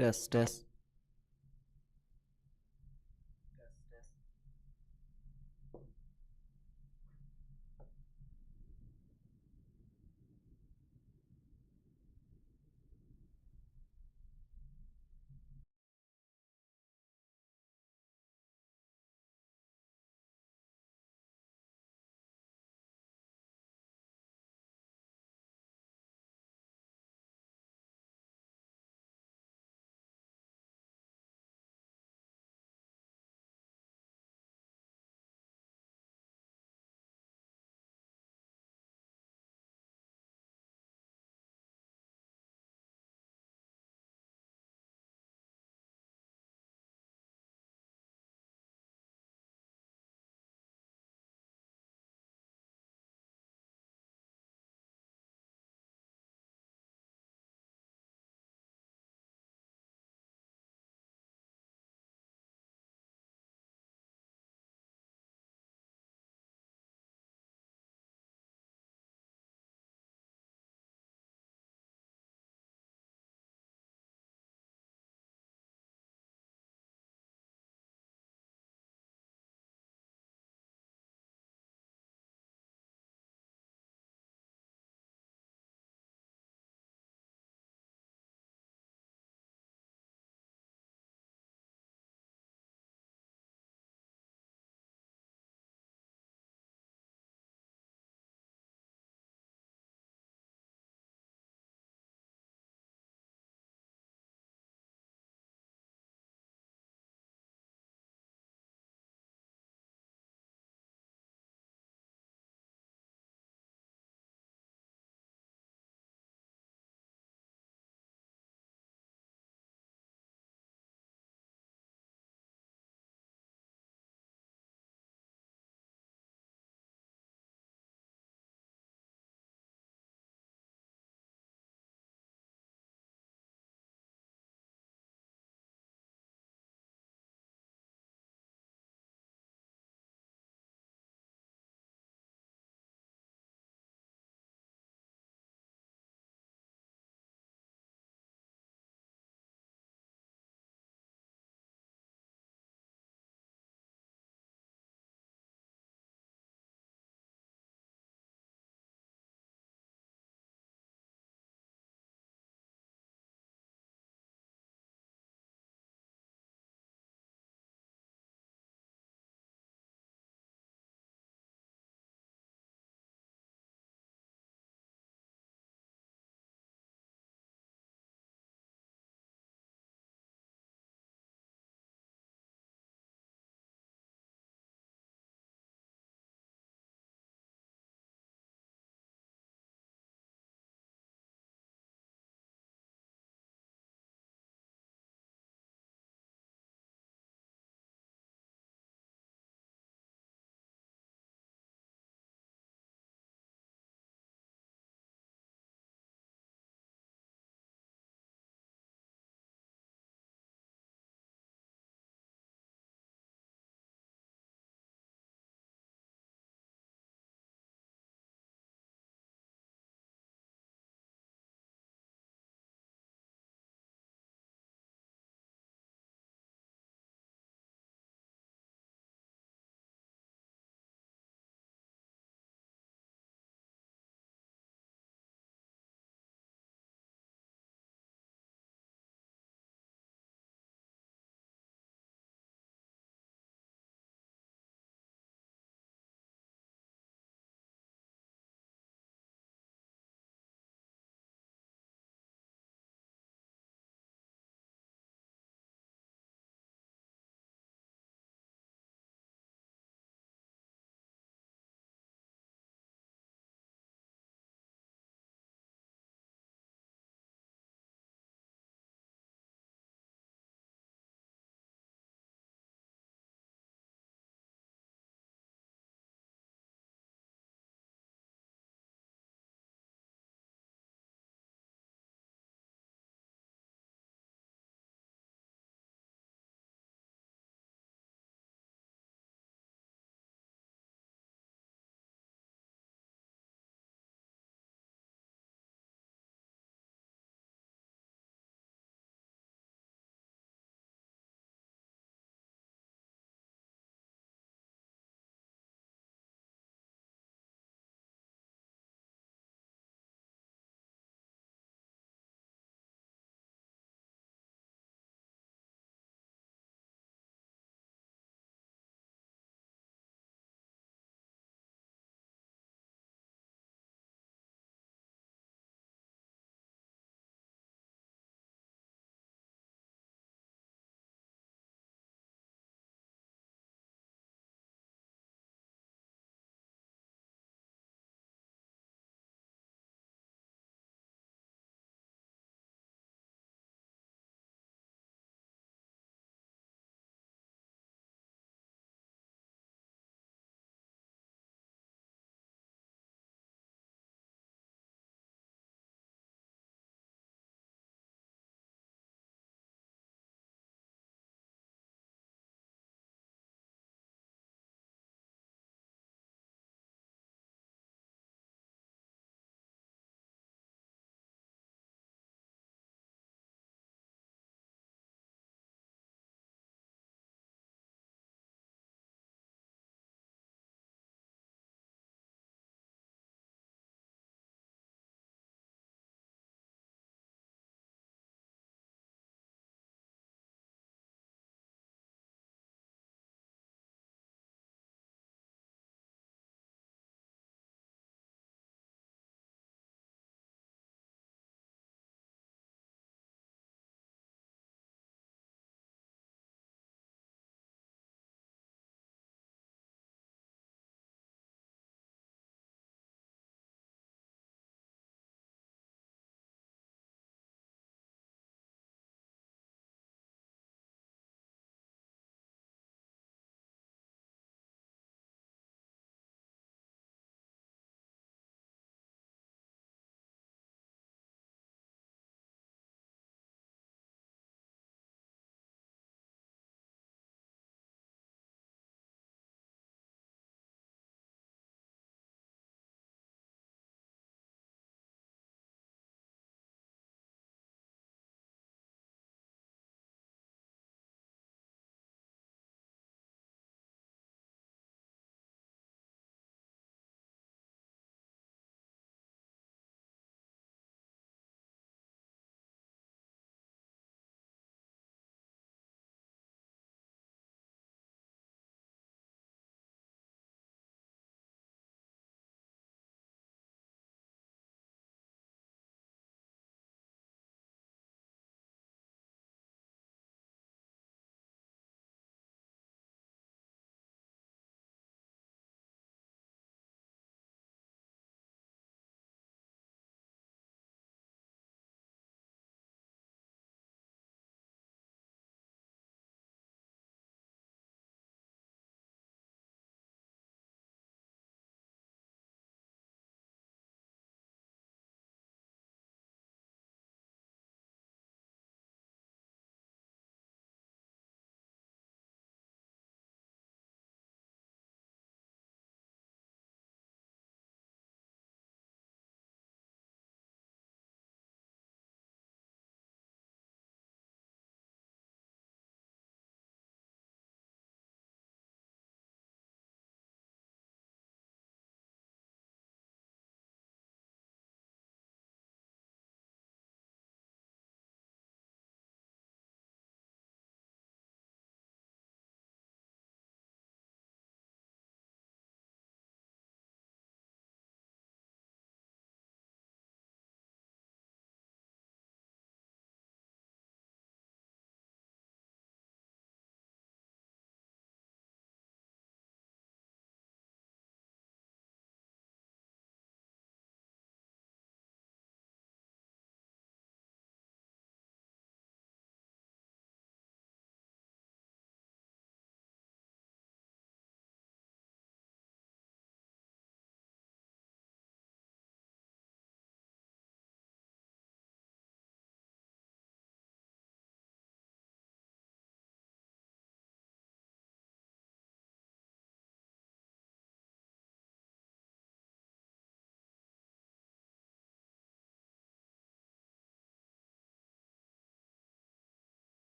Test, test.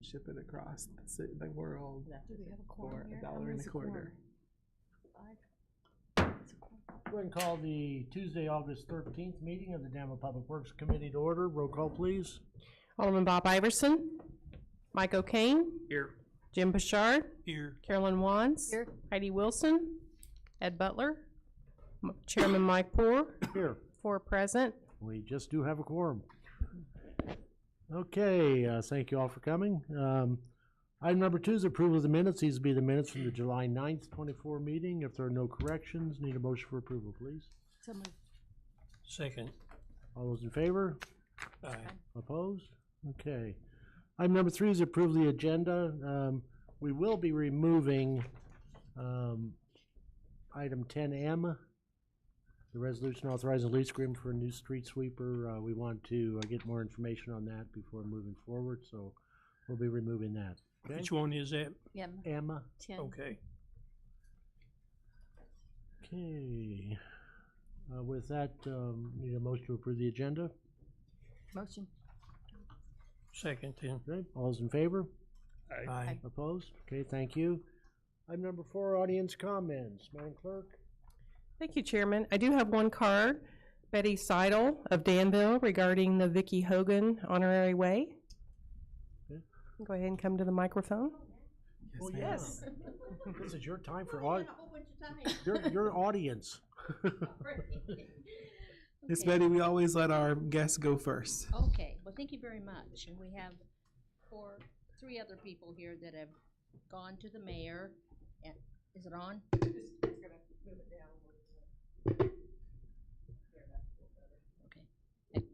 ship it across the world Do we have a for quorum here? How $1.25. many's a quorum? 5? Go ahead and call the Tuesday, August 13th meeting of the Danville Public Works Committee to order. Roll call, please. Alderman Bob Iverson. Mike O'Kane. Here. Jim Bouchard. Here. Carolyn Wands. Here. Heidi Wilson. Ed Butler. Chairman Mike Poore. Here. 4 present. We just do have a quorum. Okay, thank you all for coming. Item number 2 is approval of the minutes. These will be the minutes from the July 9th, 24 meeting. If there are no corrections, need a motion for approval, please. So moved. Second. All those in favor? Aye. Opposed? Okay. Item number 3 is approve the agenda. We will be removing item 10M, the resolution authorizing lease agreement for a new street sweeper. We want to get more information on that before moving forward, so we'll be removing that. Okay? Which one is that? Yeah. M. 10. Okay. Okay. With that, need a motion to approve the agenda. Motion. Second then. Okay. All those in favor? Aye. Opposed? Okay, thank you. Item number 4, audience comments. Madam Clerk? Thank you, Chairman. I do have one card. Betty Seidel of Danville regarding the Vicki Hogan Honorary Way. Okay. Go ahead and come to the microphone. Oh, Yes. This is your time for your audience. Miss Betty, we always let our guests go first. Okay, well, thank you very much. And we have 3 other people here that have gone to the mayor. And is it on? Okay.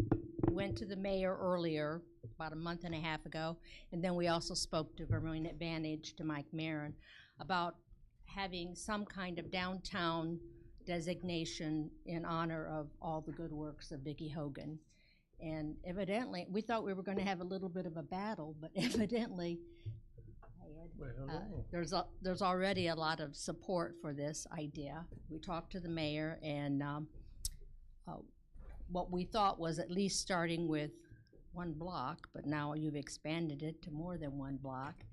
Went to the mayor earlier, about a month and a half ago, and then we also spoke to Vermillion Advantage, to Mike Marin, about having some kind of downtown designation in honor of all the good works of Vicki Hogan. And evidently, we thought we were going to have a little bit of a battle, but evidently, there's already a lot of support for this idea. We talked to the mayor, and what we thought was at least starting with 1 block, but now you've expanded it to more than 1 block,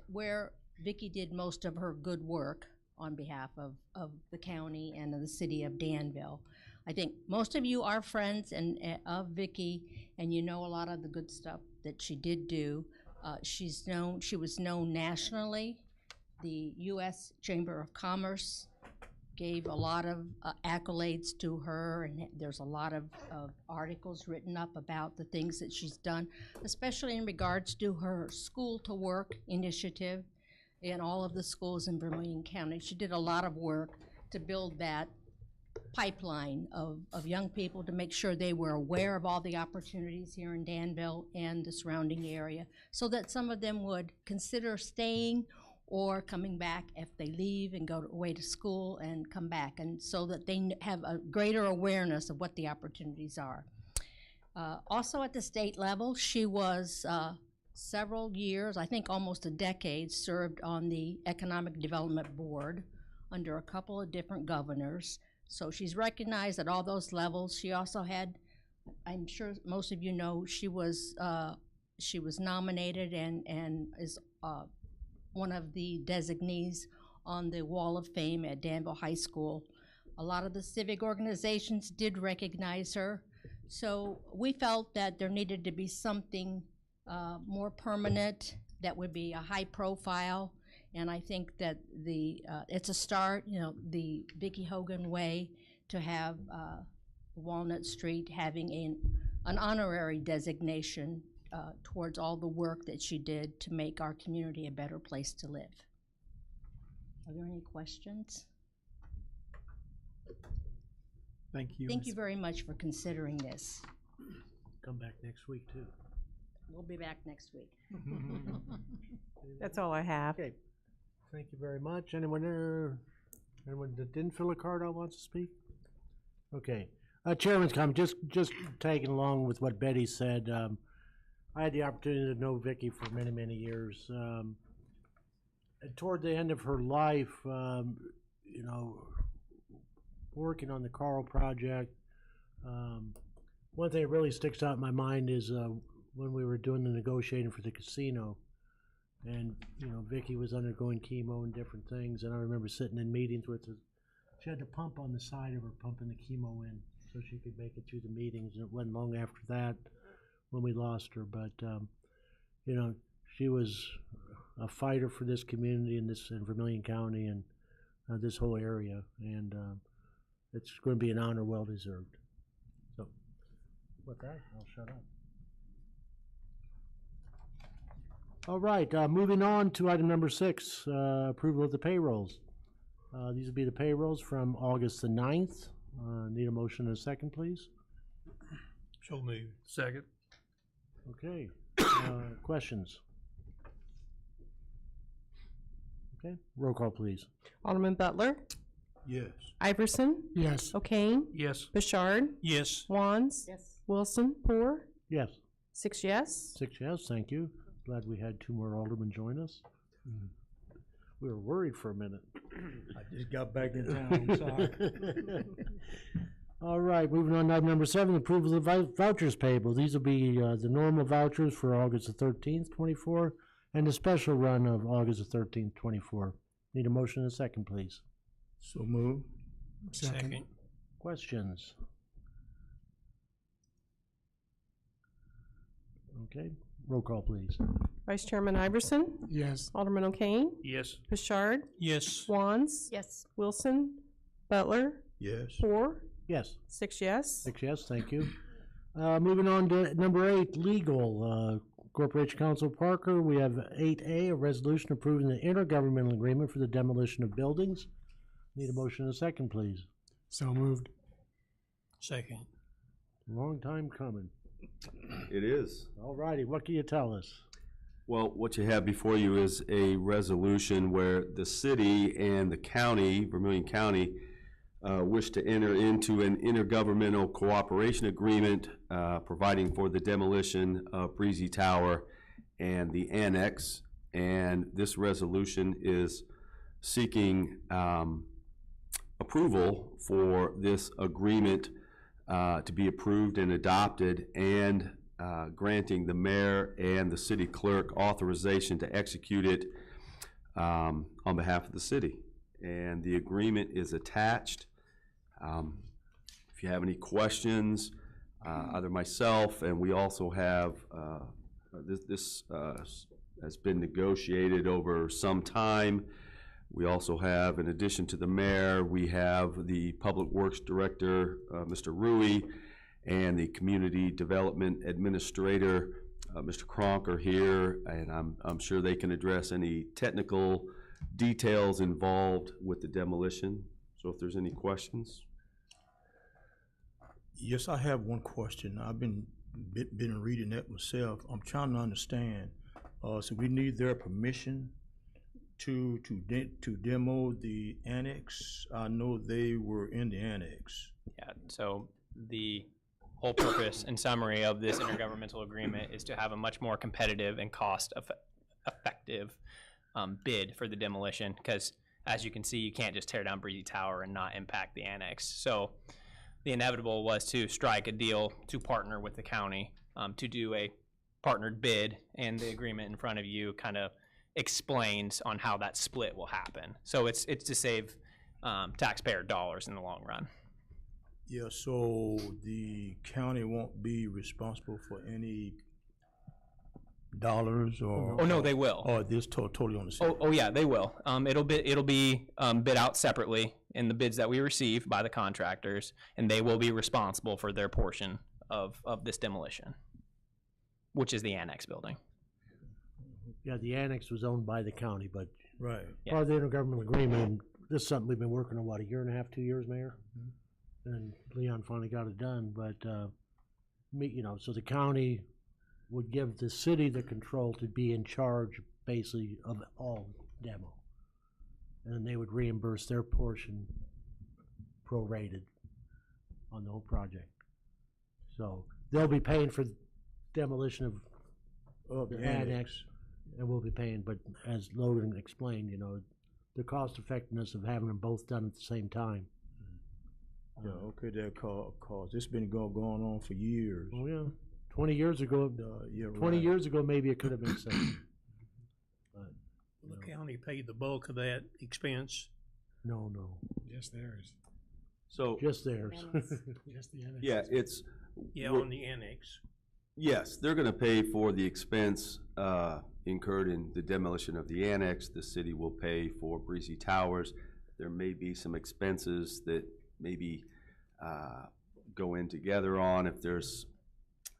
where Vicki did most of her good work on behalf of the county and of the city of Danville. I think most of you are friends of Vicki, and you know a lot of the good stuff that she did do. She was known nationally. The U.S. Chamber of Commerce gave a lot of accolades to her, and there's a lot of articles written up about the things that she's done, especially in regards to her School to Work initiative in all of the schools in Vermilion County. She did a lot of work to build that pipeline of young people to make sure they were aware of all the opportunities here in Danville and the surrounding area, so that some of them would consider staying or coming back if they leave and go away to school and come back, and so that they have a greater awareness of what the opportunities are. Also at the state level, she was several years, I think almost a decade, served on the Economic Development Board under a couple of different governors. So she's recognized at all those levels. She also had, I'm sure most of you know, she was nominated and is one of the designees on the Wall of Fame at Danville High School. A lot of the civic organizations did recognize her. So we felt that there needed to be something more permanent that would be a high profile, and I think that it's a start, the Vicki Hogan Way, to have Walnut Street having an honorary designation towards all the work that she did to make our community a better place to live. Are there any questions? Thank you. Thank you very much for considering this. Come back next week, too. We'll be back next week. That's all I have. Okay. Thank you very much. Anyone that didn't fill a card out wants to speak? Okay. Chairman's comment, just tagging along with what Betty said. I had the opportunity to know Vicki for many, many years. And toward the end of her life, working on the Carl project, one thing that really sticks out in my mind is when we were doing the negotiating for the casino, and, you know, Vicky was undergoing chemo and different things, and I remember sitting in meetings with her. She had the pump on the side of her pumping the chemo in so she could make it through the meetings, and it wasn't long after that when we lost her, but, you know, she was a fighter for this community and in Vermilion County and this whole area, and it's going to be an honor well deserved. So, with that, I'll shut up. All right, moving on to item number 6, approval of the payrolls. These will be the payrolls from August the 9th. Need a motion and a second, please. So moved. Second. Okay, questions? Okay, roll call, please. Alderman Butler, Yes. Iverson, Yes. O'Kane, Yes. Bouchard, Yes. Wands, Wilson, Poor, Yes. 6 yes. 6 yes, thank you. Glad we had 2 more aldermen join us. We were worried for a minute. I just got back in town, I'm sorry. All right, moving on to item number 7, approval of vouchers payable. These will be the normal vouchers for August the 13th, 24, and the special run of August the 13th, 24. Need a motion and a second, please. So move. Second. Questions? Okay, roll call, please. Vice Chairman Iverson, Yes. Alderman O'Kane, Yes. Bouchard, Yes. Wands, Yes. Wilson, Butler, Yes. Poor, Yes. 6 yes. 6 yes, thank you. Moving on to number 8, legal. Corporation Counsel Parker, we have 8A, a resolution approving the intergovernmental agreement for the demolition of buildings. Need a motion and a second, please. So moved. Second. Long time coming. It is. All righty, what can you tell us? Well, what you have before you is a resolution where the city and the county, Vermilion County, wish to enter into an intergovernmental cooperation agreement providing for the demolition of Breezy Tower and the annex. And this resolution is seeking approval for this agreement to be approved and adopted, and granting the mayor and the city clerk authorization to execute it on behalf of the city. And the agreement is attached. If you have any questions, either myself, and we also have, this has been negotiated over some time. We also have, in addition to the mayor, we have the Public Works Director, Mr. Rui, and the Community Development Administrator, Mr. Kronk, are here, and I'm sure they can address any technical details involved with the demolition. So if there's any questions. Yes, I have one question. I've been reading that myself. I'm trying to understand. So we need their permission to demo the annex. I know they were in the annex. Yeah, so the whole purpose and summary of this intergovernmental agreement is to have a much more competitive and cost-effective bid for the demolition, because as you can see, you can't just tear down Breezy Tower and not impact the annex. So the inevitable was to strike a deal to partner with the county to do a partnered bid, and the agreement in front of you kind of explains on how that split will happen. So it's to save taxpayer dollars in the long run. Yeah, so the county won't be responsible for any dollars or? Oh, no, they will. Or this totally on the same? Oh yeah, they will. It'll be bid out separately in the bids that we receive by the contractors, and they will be responsible for their portion of this demolition, which is the annex building. Yeah, the annex was owned by the county, but Right. Yeah. part of the intergovernmental agreement, and this is something we've been working on, what, a year and a half, 2 years, Mayor? And Leon finally got it done, but, you know, so the county would give the city the control to be in charge, basically, of all demo. And then they would reimburse their portion prorated on the whole project. So they'll be paying for demolition of the annex, and we'll be paying, but as Logan explained, you know, the cost effectiveness of having them both done at the same time. Yeah, okay, that cause it's been going on for years. Oh, yeah. 20 years ago, You're 20 right. years ago, maybe it could have been safe. But, The county paid the bulk of that expense. no, Just theirs. So, just theirs. Just the annex. yeah, it's, Yeah, we're- on the annex. yes, they're gonna pay for the expense, incurred in the demolition of the annex. The city will pay for Breezy Towers. There may be some expenses that maybe, go in together on if there's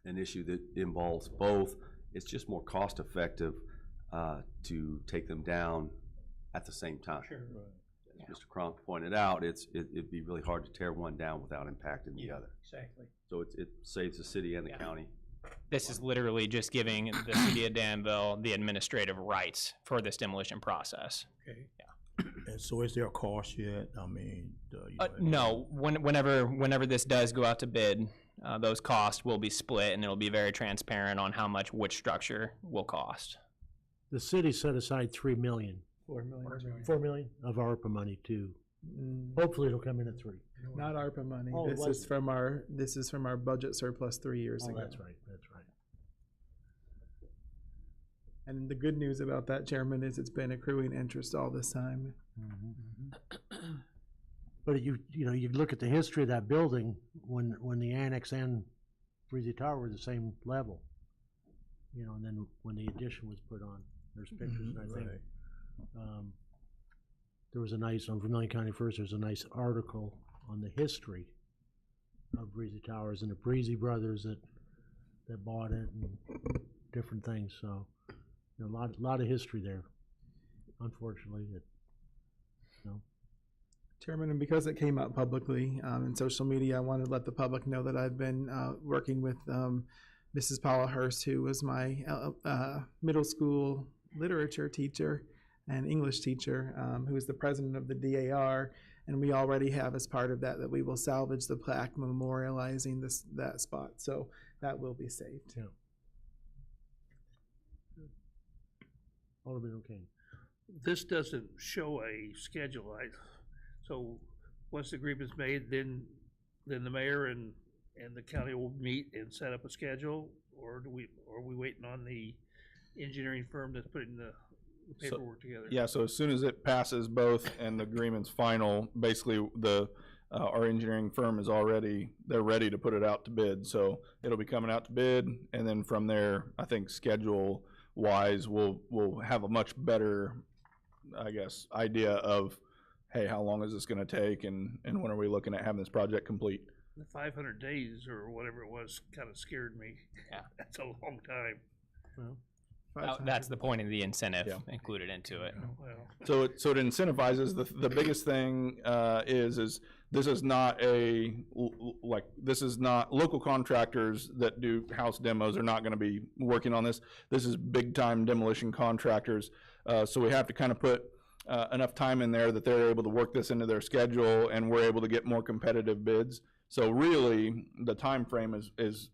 an issue that involves both. It's just more cost-effective, to take them down at the same time. Sure. As Mr. Cronk pointed out, it'd be really hard to tear one down without impacting the other. Exactly. So it saves the city and the Yeah. county. This is literally just giving the city of Danville the administrative rights for this demolition process. Okay. And so is there a cost yet? I mean, No, whenever this does go out to bid, those costs will be split, and it'll be very transparent on how much which structure will cost. The city set aside 3 million, 4 million. 4 million of ARPA money too. Hopefully it'll come in at 3. Not ARPA money. Oh, This what? is from our budget surplus 3 years Oh, ago. that's right, that's right. And the good news about that, Chairman, is it's been accruing interest all this time. But you know, you look at the history of that building, when the annex and Breezy Tower were the same level. You know, and then when the addition was put on, there's pictures, and I think, there was a nice, on Vermilion County First, there's a nice article on the history of Breezy Towers and the Breezy brothers that bought it and different things, so, you know, a lot of history there, unfortunately, Chairman, and because it came out publicly in social media, I wanted to let the public know that I've been working with Mrs. Paula Hurst, who was my middle school literature teacher and English teacher, who is the president of the DAR, and we already have as part of that we will salvage the plaque memorializing that spot, so that will be saved. Yeah. Alderman O'Kane. This doesn't show a schedule, so once the agreement's made, then the mayor and the county will meet and set up a schedule, or are we waiting on the engineering firm that's putting the paperwork together? Yeah, so as soon as it passes both and the agreement's final, basically our engineering firm is they're ready to put it out to bid. So it'll be coming out to bid, and then from there, I think schedule-wise, we'll have a much better, I guess, idea of, hey, how long is this gonna take, and when are we looking at having this project complete? The 500 days or whatever it was kind of scared me. Yeah. That's a long time. That's the point of the incentive Yeah. included into it. Well, So it incentivizes, the biggest thing is this is not local contractors that do house demos are not gonna be working on this. This is big time demolition contractors. So we have to kind of put enough time in there that they're able to work this into their schedule, and we're able to get more competitive bids. So really, the time frame is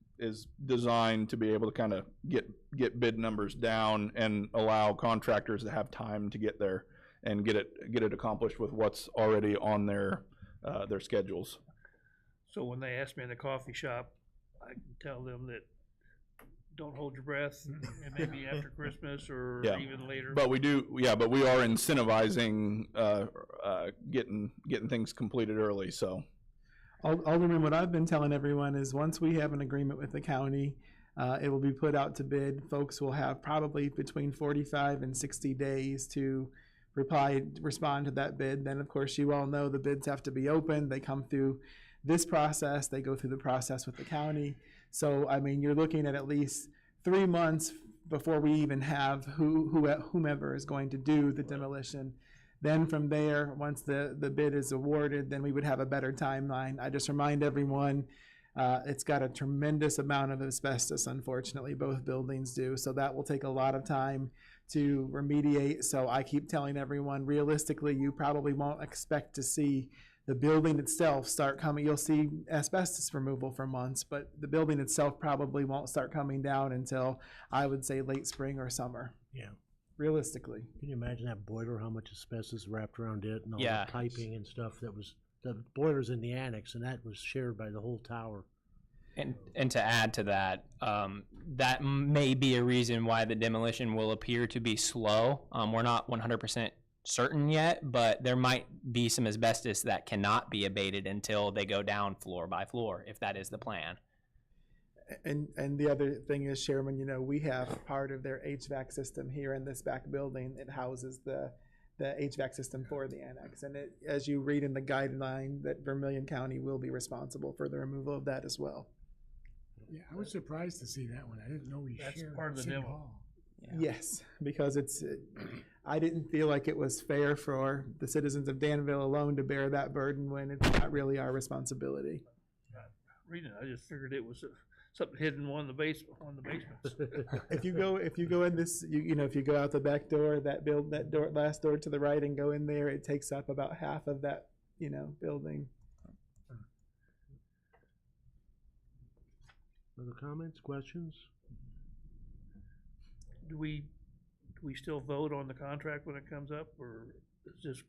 designed to be able to kind of get bid numbers down and allow contractors to have time to get there and get it accomplished with what's already on their schedules. so when they ask me in the coffee shop, I can tell them that don't hold your breath, and maybe after Christmas or Yeah. even later. But we are incentivizing getting things completed early. So Alderman, what I've been telling everyone is once we have an agreement with the county, it will be put out to bid. Folks will have probably between 45 and 60 days to respond to that bid. Then, of course, you all know the bids have to be open. They come through this process. They go through the process with the county. So, I mean, you're looking at least 3 months before we even have whomever is going to do the demolition. Then from there, once the bid is awarded, then we would have a better timeline. I just remind everyone, it's got a tremendous amount of asbestos, unfortunately, both buildings do. So that will take a lot of time to remediate. So I keep telling everyone, realistically, you probably won't expect to see the building itself start coming. You'll see asbestos removal for months, but the building itself probably won't start coming down until, I would say, late spring or summer. Yeah. Realistically. Can you imagine that boiler, how much asbestos wrapped around it and all Yeah. the piping and stuff the boiler's in the annex, and that was shared by the whole tower. And to add to that, that may be a reason why the demolition will appear to be slow. We're not 100% certain yet, but there might be some asbestos that cannot be abated until they go down floor by floor, if that is the plan. And the other thing is, Chairman, we have part of their HVAC system here in this back building. It houses the HVAC system for the annex. And as you read in the guideline, that Vermilion County will be responsible for the removal of that as well. Yeah, I was surprised to see that one. I didn't know we That's shared part of the City demo. Hall. Yes, because I didn't feel like it was fair for the citizens of Danville alone to bear that burden when it's not really our responsibility. Reading it, I just figured it was something hidden in one of the basements. If you go in this, if you go out the back door, last door to the right and go in there, it takes up about half of that, building. Other comments, questions? Do we still vote on the contract when it comes up, or is this?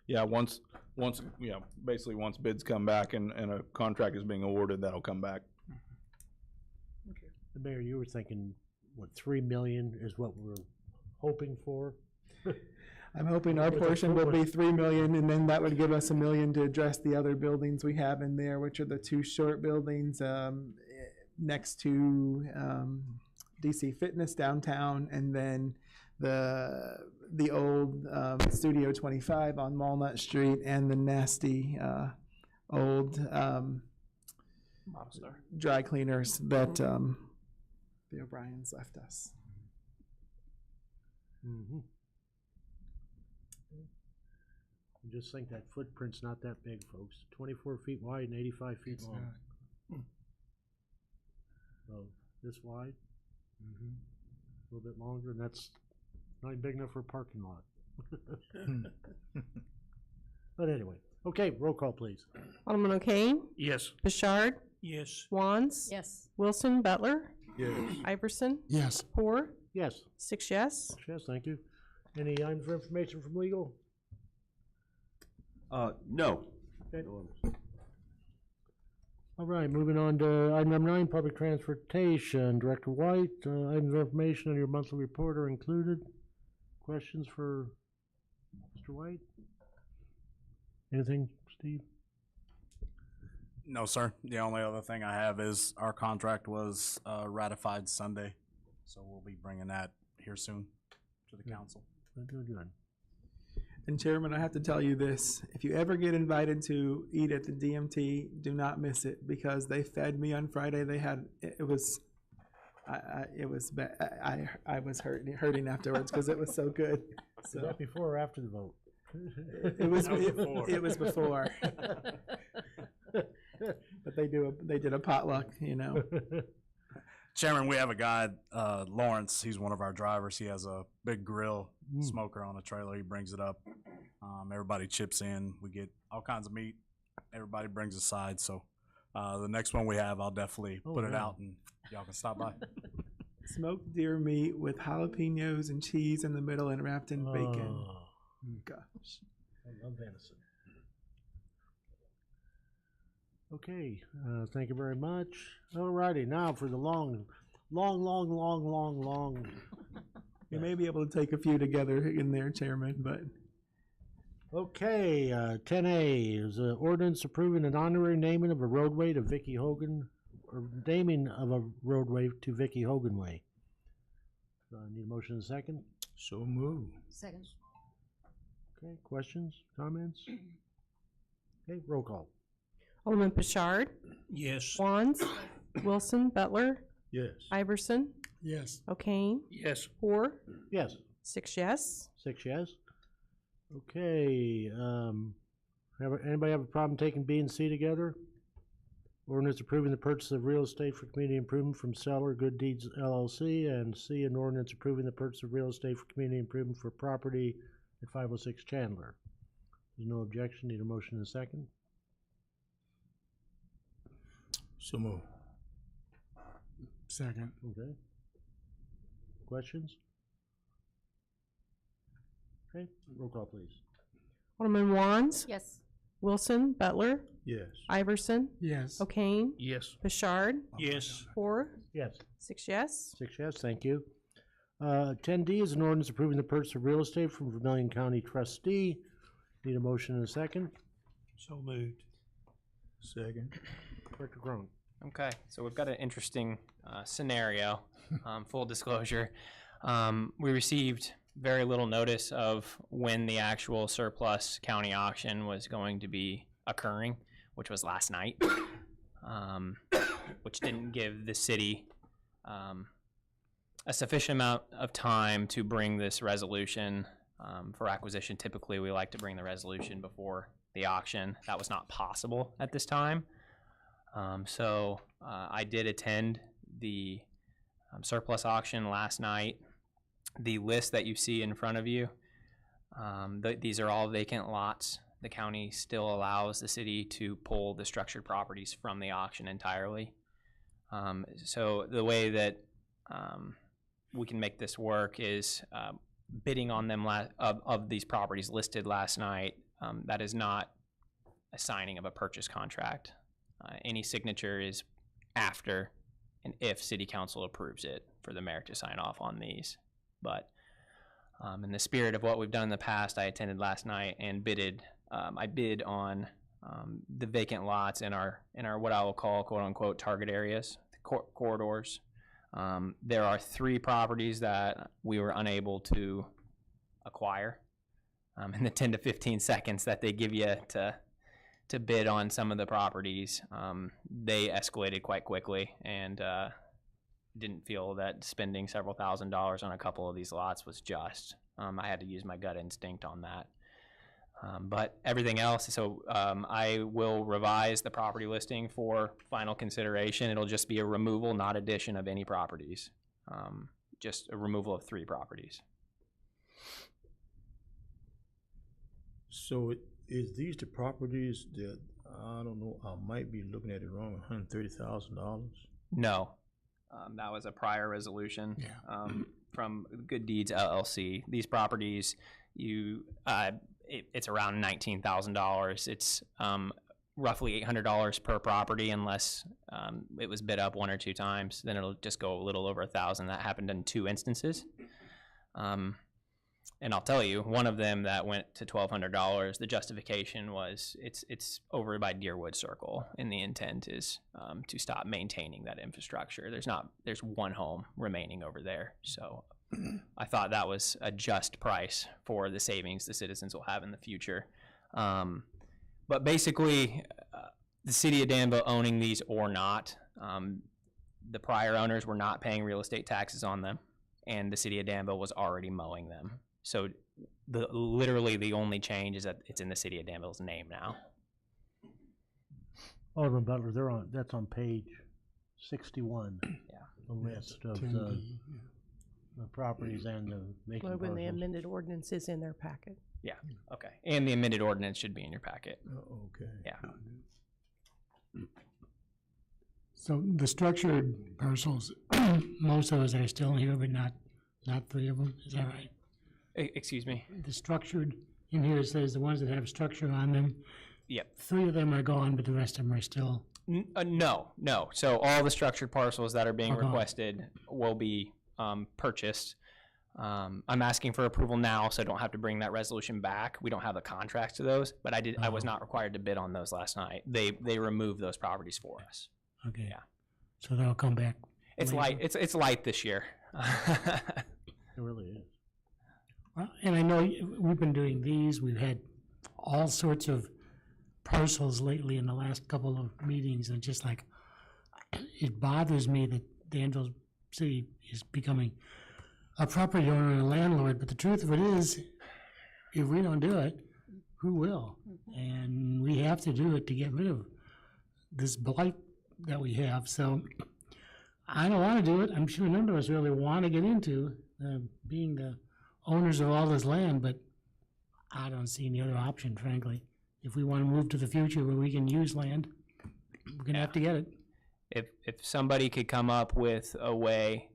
Yeah, basically once bids come back and a contract is being awarded, that'll come back. Okay. Mayor, you were thinking, what, 3 million is what we're hoping for? I'm hoping our portion will be 3 million, and then that would give us $1 million to address the other buildings we have in there, which are the two short buildings next to DC Fitness downtown, and then the old Studio 25 on Walnut Street, and the nasty old dry cleaners that the O'Briens left us. Mm-hmm. Just think that footprint's not that big, folks. 24 feet wide and 85 feet It's long. not. So this wide, a little bit longer, and that's not even big enough for a parking lot. But anyway, okay, roll call, please. Alderman O'Kane, Yes. Bouchard, Yes. Wands, Yes. Wilson, Butler, Yes. Iverson, Yes. Poor, Yes. 6 yes. Yes, thank you. Any items for information from legal? No. Okay. All right, moving on to item number 9, public transportation. Director White, items of information on your monthly report are included. Questions for Mr. White? Anything, Steve? No, sir. The only other thing I have is our contract was ratified Sunday, so we'll be bringing that here soon to the council. Good. And Chairman, I have to tell you this, if you ever get invited to eat at the DMT, do not miss it, because they fed me on Friday. They had, it was bad. I was hurting afterwards because it was so good. Was that before or after the vote? It was before. But they did a potluck, Chairman, we have a guy, Lawrence, he's one of our drivers. He has a big grill smoker on a trailer. He brings it up. Everybody chips in. We get all kinds of meat. Everybody brings a side. So the next one we have, I'll definitely put it out and y'all can stop by. Smoked deer meat with jalapenos and cheese in the middle and wrapped in bacon. Gosh. I love venison. Okay, thank you very much. All righty, now for the long. We may be able to take a few together in there, Chairman, but. Okay, 10A is an ordinance approving an honorary naming of a roadway to Vicky Hogan, or naming of a roadway to Vicky Hogan Way. Need a motion in a second? So move. Second. Okay, questions, comments? Okay, roll call. Alderman Bouchard, Yes. Wands, Wilson, Butler, Yes. Iverson, Yes. O'Kane, Yes. Poor, Yes. 6 yes. 6 yes. Okay, anybody have a problem taking B and C together? Ordinance approving the purchase of real estate for community improvement from Seller Good Deeds LLC, and C, an ordinance approving the purchase of real estate for community improvement for property at 506 Chandler. There's no objection, need a motion in a second? So move. Second. Okay. Questions? Okay, roll call please. Alderman Wands, Yes. Wilson, Butler, Yes. Iverson, Yes. O'Kane, Yes. Bouchard, Yes. Hoare, Yes. 6 yes. 6 yes, thank you. 10D is an ordinance approving the purchase of real estate from Vermillion County trustee. Need a motion and a second. So moved. Second. Director Cronin. Okay, so we've got an interesting scenario. Full disclosure, we received very little notice of when the actual surplus county auction was going to be occurring, which was last night, which didn't give the city a sufficient amount of time to bring this resolution for acquisition. Typically, we like to bring the resolution before the auction. That was not possible at this time. So I did attend the surplus auction last night. The list that you see in front of you, these are all vacant lots. The county still allows the city to pull the structured properties from the auction entirely. So the way that we can make this work is bidding on them of these properties listed last night. That is not a signing of a purchase contract. Any signature is after and if city council approves it for the mayor to sign off on these. But in the spirit of what we've done in the past, I attended last night and bidded. I bid on the vacant lots in our what I will call quote unquote target areas, the corridors. There are 3 properties that we were unable to acquire. In the 10 to 15 seconds that they give you to bid on some of the properties, they escalated quite quickly, and didn't feel that spending several $1,000s on a couple of these lots was just. I had to use my gut instinct on that. But everything else, so I will revise the property listing for final consideration. It'll just be a removal, not addition of any properties. Just a removal of 3 properties. So is these the properties that, I don't know, I might be looking at it wrong, $130,000? No, that was a prior resolution from Good Deeds LLC. These properties, it's around $19,000. It's roughly $800 per property unless it was bid up 1 or 2 times. Then it'll just go a little over $1,000. That happened in 2 instances. And I'll tell you, one of them that went to $1,200, the justification was it's over by Deerwood Circle, and the intent is to stop maintaining that infrastructure. There's 1 home remaining over there, so I thought that was a just price for the savings the citizens will have in the future. But basically, the city of Danville owning these or not, the prior owners were not paying real estate taxes on them, and the city of Danville was already mowing them. So literally the only change is that it's in the city of Danville's name now. Alderman Butler, that's on page 61. Yeah. The list of the properties and the vacant Logan, the parcels. amended ordinance is in their packet. Yeah, okay. And the amended ordinance should be in your packet. Okay. Yeah. So the structured parcels, most of us are still here, but not 3 of them. Is that right? Excuse me? The structured, in here it says the ones that have structure on them. Yep. 3 of them are gone, but the rest of them are still. No. So all the structured parcels that are being Okay. requested will be purchased. I'm asking for approval now, so I don't have to bring that resolution back. We don't have the contracts to those, but I was not required to bid on those last night. They removed those properties for us. Okay. Yeah. So they'll come back. It's later. light. It's light this year. It really is. Well, and I know we've been doing these. We've had all sorts of parcels lately in the last couple of meetings, and just like, it bothers me that Danville City is becoming a property owner and a landlord, but the truth of it is, if we don't do it, who will? And we have to do it to get rid of this blight that we have. So I don't want to do it. I'm sure none of us really want to get into being the owners of all this land, but I don't see any other option, frankly. If we want to move to the future where we can use land, we're gonna have to get it. If somebody could come up with a way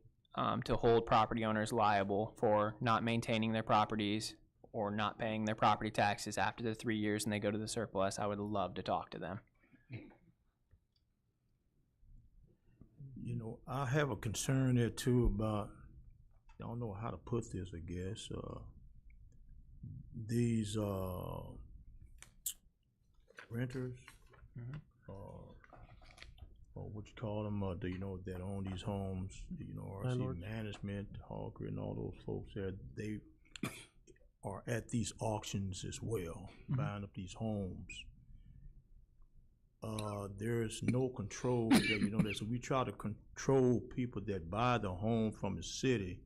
to hold property owners liable for not maintaining their properties or not paying their property taxes after the 3 years and they go to the surplus, I would love to talk to them. I have a concern there too about, I don't know how to put this, I guess, these, renters, or what you call them, do you know, that own these homes, you know, RC Landlords? Management, Hawker, and all those folks there, they are at these auctions as well, buying up these homes. There's no control that, you know, that, so we try to control people that buy the home from the city,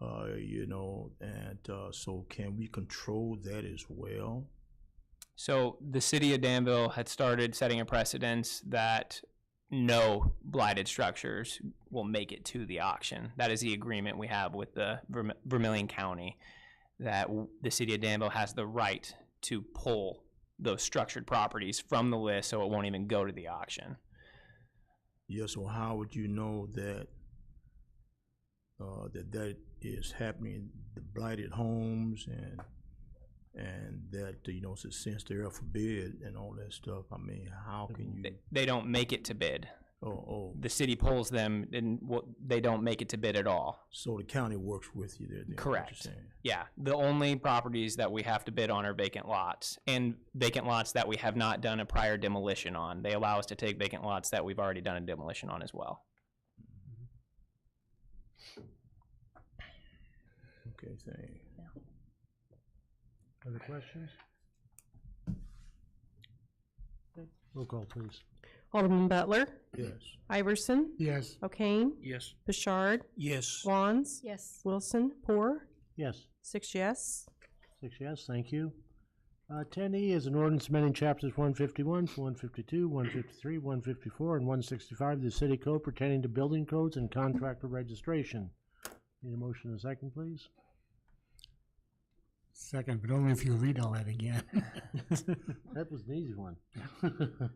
you know, and, so can we control that as well? So the city of Danville had started setting a precedence that no blighted structures will make it to the auction. That is the agreement we have with the Vermilion County, that the city of Danville has the right to pull those structured properties from the list so it won't even go to the auction. Yeah, so how would you know that, that is happening, the blighted homes and that, you know, since they're up for bid and all that stuff, I mean, how can you? They don't make it to bid. Oh, The city pulls them and they don't make it to bid at all. so the county works with you there, then, what you're Correct. saying. Yeah, the only properties that we have to bid on are vacant lots, and vacant lots that we have not done a prior demolition on. They allow us to take vacant lots that we've already done a demolition on as well. Okay, thank you. Other questions? Okay, roll call, please. Alderman Butler, Yes. Iverson, Yes. O'Kane, Yes. Bouchard, Yes. Wands, Yes. Wilson, Poor, Yes. 6 yes. 6 yes, thank you. 10E is an ordinance amending chapters 151, 152, 153, 154, and 165 of the city code pertaining to building codes and contractor registration. Need a motion and a second, please? Second, but only if you read all that again. That was an easy one.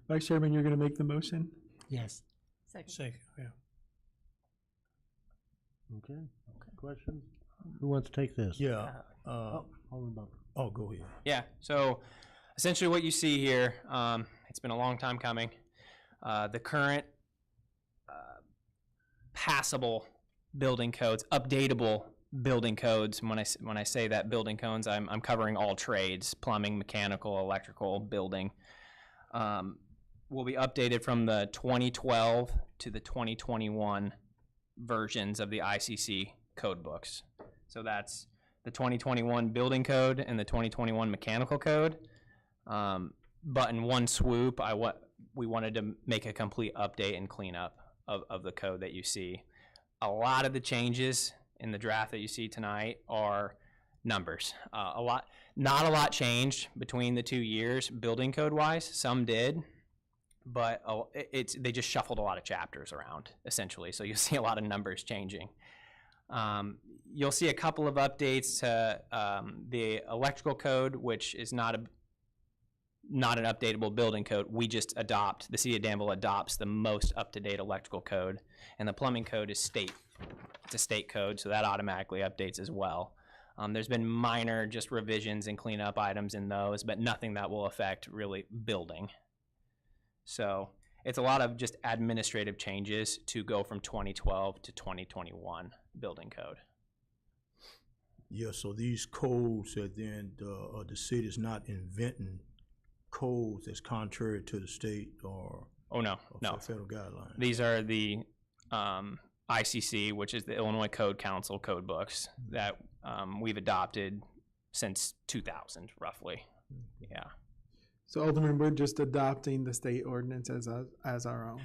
Vice Chairman, you're gonna make the motion? Yes. Second, yeah. Okay, questions? Who wants to take this? Yeah, Alderman Butler. oh, go ahead. Yeah, so essentially what you see here, it's been a long time coming. The current passable building codes, updatable building codes. When I say that building codes, I'm covering all trades: plumbing, mechanical, electrical, building. Will be updated from the 2012 to the 2021 versions of the ICC code books. So that's the 2021 building code and the 2021 mechanical code. But in one swoop, we wanted to make a complete update and cleanup of the code that you see. A lot of the changes in the draft that you see tonight are numbers. Not a lot changed between the 2 years building code wise. Some did, but they just shuffled a lot of chapters around essentially. So you'll see a lot of numbers changing. You'll see a couple of updates to the electrical code, which is not an updatable building code. We just the city of Danville adopts the most up-to-date electrical code, and the plumbing code is state. It's a state code, so that automatically updates as well. There's been minor just revisions and cleanup items in those, but nothing that will affect really building. So it's a lot of just administrative changes to go from 2012 to 2021 building code. Yeah, so these codes that then, the city's not inventing codes that's contrary to the state or federal guidelines. These are the ICC, which is the Illinois Code Council code books that we've adopted since 2000, roughly. Yeah. So Alderman, we're just adopting the state ordinance as our own.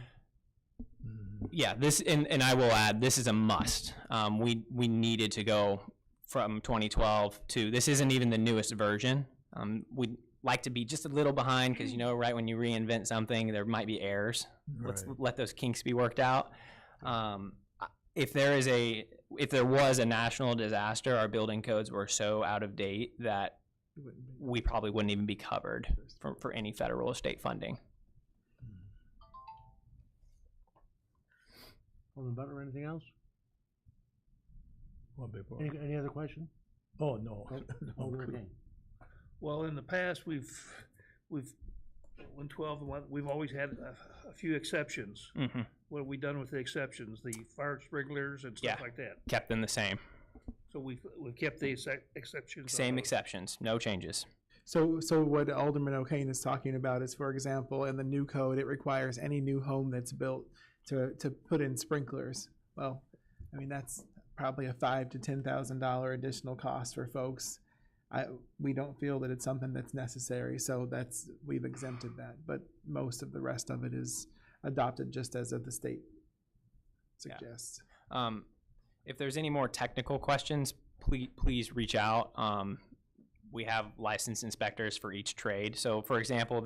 Yeah, this and I will add, this is a must. We needed to go from 2012 to, this isn't even the newest version. We'd like to be just a little behind because, you know, right when you reinvent something, there might be errors. Right. Let's let those kinks be worked out. If there was a national disaster, our building codes were so out of date that we probably wouldn't even be covered for any federal or state funding. Alderman Butler, anything else? What, big part? Any other question? Oh, no. Alderman O'Kane. Well, in the past, we've 112, we've always had a few exceptions. Mm-hmm. What have we done with the exceptions? The fire sprinklers and stuff Yeah. like that? Kept them the same. So we've kept the exceptions? on Same those? exceptions, no changes. So what Alderman O'Kane is talking about is, for example, in the new code, it requires any new home that's built to put in sprinklers. Well, I mean, that's probably a $5,000 to $10,000 additional cost for folks. We don't feel that it's something that's necessary, so we've exempted that. But most of the rest of it is adopted just as the state suggests. If there's any more technical questions, please reach out. We have licensed inspectors for each trade. So, for example,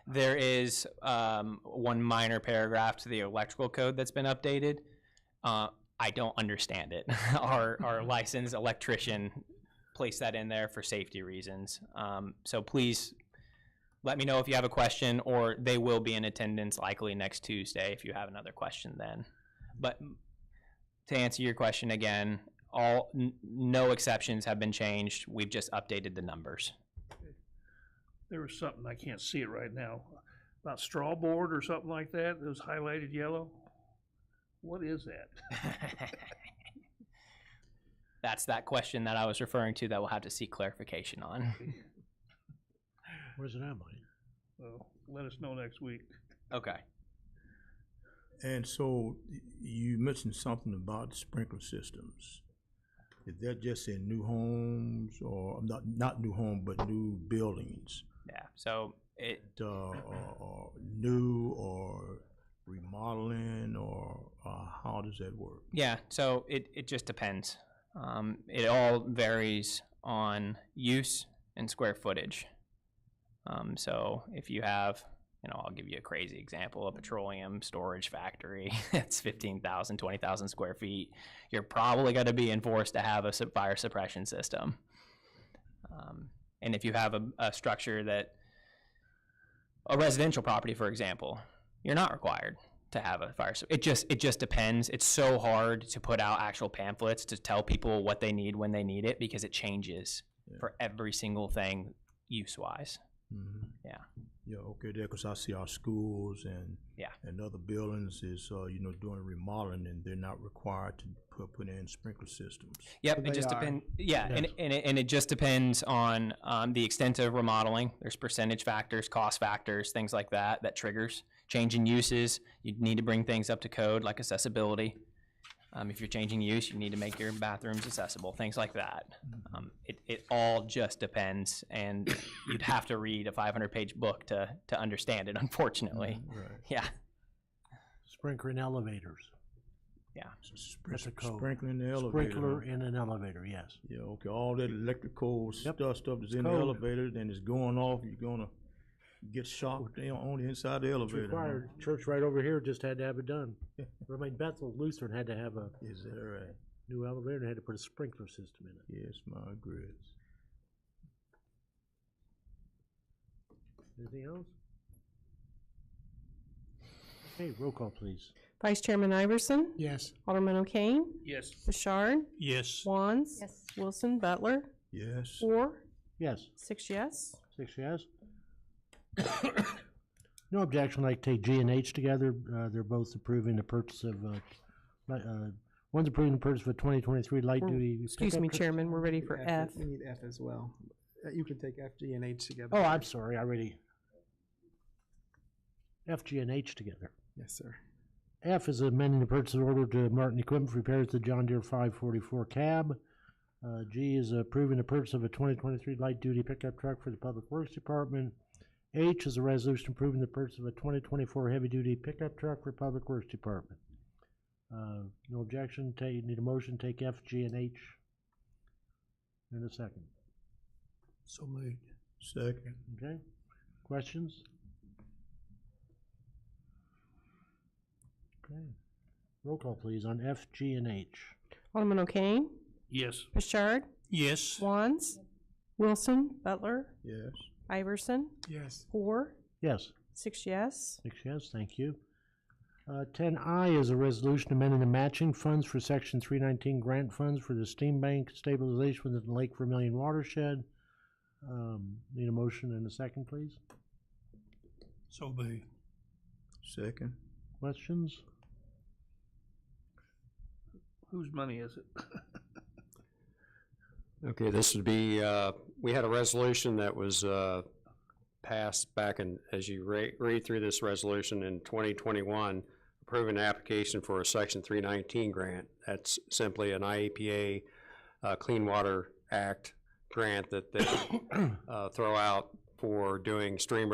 there is one minor paragraph to the electrical code that's been updated. I don't understand it. Our licensed electrician placed that in there for safety reasons. So please let me know if you have a question, or they will be in attendance likely next Tuesday if you have another question then. But to answer your question again, no exceptions have been changed. We've just updated the numbers. There was something, I can't see it right now, about straw board or something like that. It was highlighted yellow. What is that? That's that question that I was referring to that we'll have to seek clarification on. Where's it at, Mike? Well, let us know next week. Okay. And so you mentioned something about sprinkler systems. Is that just in new homes, or not new home, but new buildings? Yeah. So Or new or remodeling, or how does that work? yeah. So it just depends. It all varies on use and square footage. So if you have, I'll give you a crazy example, a petroleum storage factory. It's 15,000, 20,000 square feet. You're probably going to be enforced to have a fire suppression system. And if you have a structure a residential property, for example, you're not required to have a fire. It just depends. It's so hard to put out actual pamphlets to tell people what they need when they need it, because it changes for every single thing use-wise. Mm-hmm. Yeah. Yeah, okay, there, because I see our schools and other buildings is, doing remodeling, and they're not required to put in sprinkler systems. Yep, But it they just are. depends. Yeah, Yes. and it just depends on the extent of remodeling. There's percentage factors, cost factors, things like that triggers. Change in uses, you need to bring things up to code, like accessibility. If you're changing use, you need to make your bathrooms accessible, things like that. It all just depends, and you'd have to read a 500-page book to understand it, unfortunately. Right. Yeah, Sprinkler in elevators. yeah. That's a code. Sprinkling the elevator. Sprinkler in an elevator, yes. Yeah, okay, all that electrical Yep. stuff that's in the Code. elevator, then it's going off, you're gonna get shocked on the inside of the It's elevator. huh? required. Church right over here just had to have it done. Bethel Lutheran had to have a Is that right? new elevator and had to put a sprinkler system in it. Yes, my grits. Anything else? Okay, roll call, please. Vice Chairman Iverson, Yes. Alderman O'Kane, Yes. Bouchard, Yes. Wands, Yes. Wilson, Butler, Yes. Orr, Yes, 6 yes. 6 yes. No objection, I'd like to take G and H together. They're both approving the purchase of, one's approving the purchase of a 2023 light duty. Excuse pickup me, truck. Chairman, we're ready for F. We need F as well. You can take F, G, and H together. Oh, I'm sorry, I already. F, G, and H together. Yes, sir. F is amending the purchase order to Martin Equipment for repairs to John Deere 544 cab. G is approving the purchase of a 2023 light-duty pickup truck for the Public Works Department. H is a resolution approving the purchase of a 2024 heavy-duty pickup truck for Public Works Department. No objection, need a motion, take F, G, and H in a second. So moved. Second. Okay, questions? Okay, roll call please on F, G, and H. Alderman O'Kane, Yes. Bouchard, Yes. Wands, Wilson, Butler, Yes. Iverson, Yes. Orr, Yes. 6 yes. 6 yes, thank you. 10I is a resolution amending the matching funds for Section 319 grant funds for the Steam Bank stabilization within the Lake Vermillion watershed. Need a motion and a second, please? So be. Second. Questions? Whose money is it? Okay, this would be, we had a resolution that was passed back in, as you read through this resolution in 2021, approving an application for a Section 319 grant. That's simply an IEPA Clean Water Act grant that they throw out for doing stream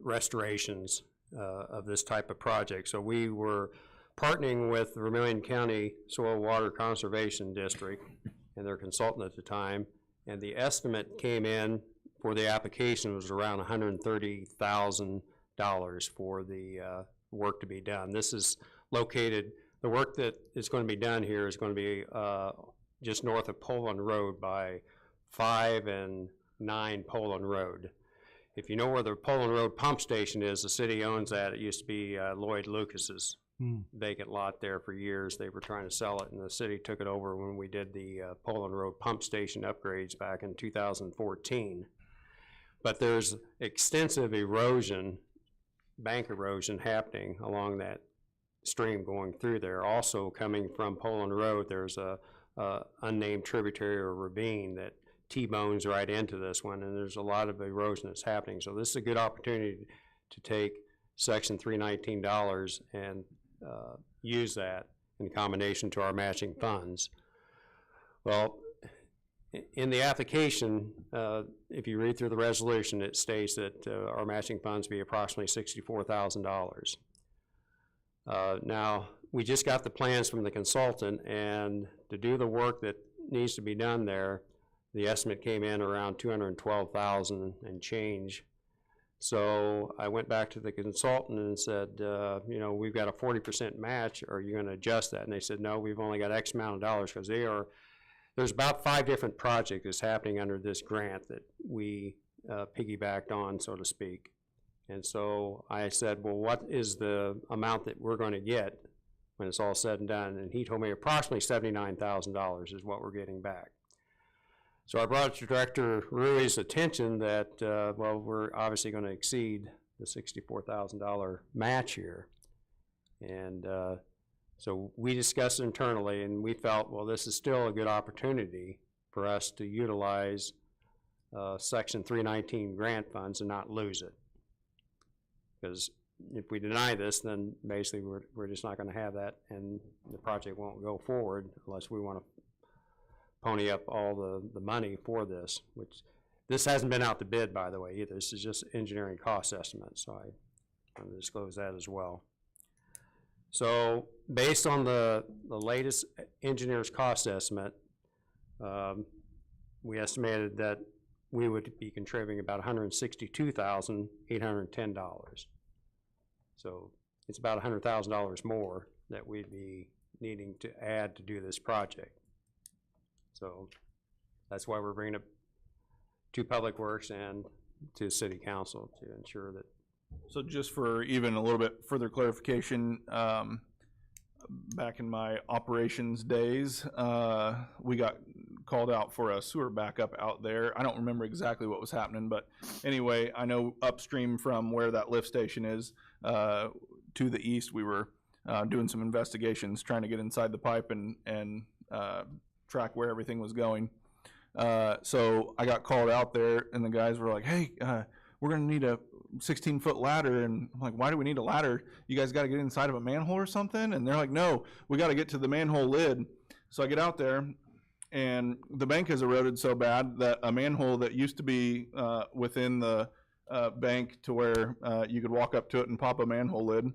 restorations of this type of project. So we were partnering with the Vermilion County Soil Water Conservation District and their consultant at the time, and the estimate came in for the application was around $130,000 for the work to be done. This is located, the work that is going to be done here is going to be just north of Poland Road by 5 and 9 Poland Road. If you know where the Poland Road pump station is, the city owns that. It used to be Lloyd Lucas's vacant lot there for years. They were trying to sell it, and the city took it over when we did the Poland Road pump station upgrades back in 2014. But there's extensive erosion, bank erosion happening along that stream going through there. Also coming from Poland Road, there's a unnamed tributary or ravine that T-bones right into this one, and there's a lot of erosion that's happening. So this is a good opportunity to take Section 319 dollars and use that in combination to our matching funds. Well, in the application, if you read through the resolution, it states that our matching funds be approximately $64,000. Now, we just got the plans from the consultant, and to do the work that needs to be done there, the estimate came in around $212,000 and change. So I went back to the consultant and said, you know, we've got a 40% match. Are you going to adjust that? And they said, no, we've only got X amount of dollars, because there's about 5 different projects that's happening under this grant that we piggybacked on, so to speak. And so I said, well, what is the amount that we're going to get when it's all said and done? And he told me approximately $79,000 is what we're getting back. So I brought it to Director Rui's attention that, well, we're obviously going to exceed the $64,000 match here. And so we discussed it internally, and we felt, well, this is still a good opportunity for us to utilize Section 319 grant funds and not lose it. Because if we deny this, then basically we're just not going to have that, and the project won't go forward unless we want to pony up all the money for this, which this hasn't been out to bid, by the way, either. This is just engineering cost estimates, so I want to disclose that as well. So based on the latest engineer's cost estimate, we estimated that we would be contributing about $162,810. So it's about $100,000 more that we'd be needing to add to do this project. So that's why we're bringing it to Public Works and to City Council to ensure that. So just for even a little bit further clarification, back in my operations days, we got called out for a sewer backup out there. I don't remember exactly what was happening, but anyway, I know upstream from where that lift station is, to the east, we were doing some investigations, trying to get inside the pipe and track where everything was going. So I got called out there, and the guys were like, hey, we're going to need a 16-foot ladder. And I'm like, why do we need a ladder? You guys got to get inside of a manhole or something? And they're like, no, we got to get to the manhole lid. So I get out there, and the bank has eroded so bad that a manhole that used to be within the bank to where you could walk up to it and pop a manhole lid.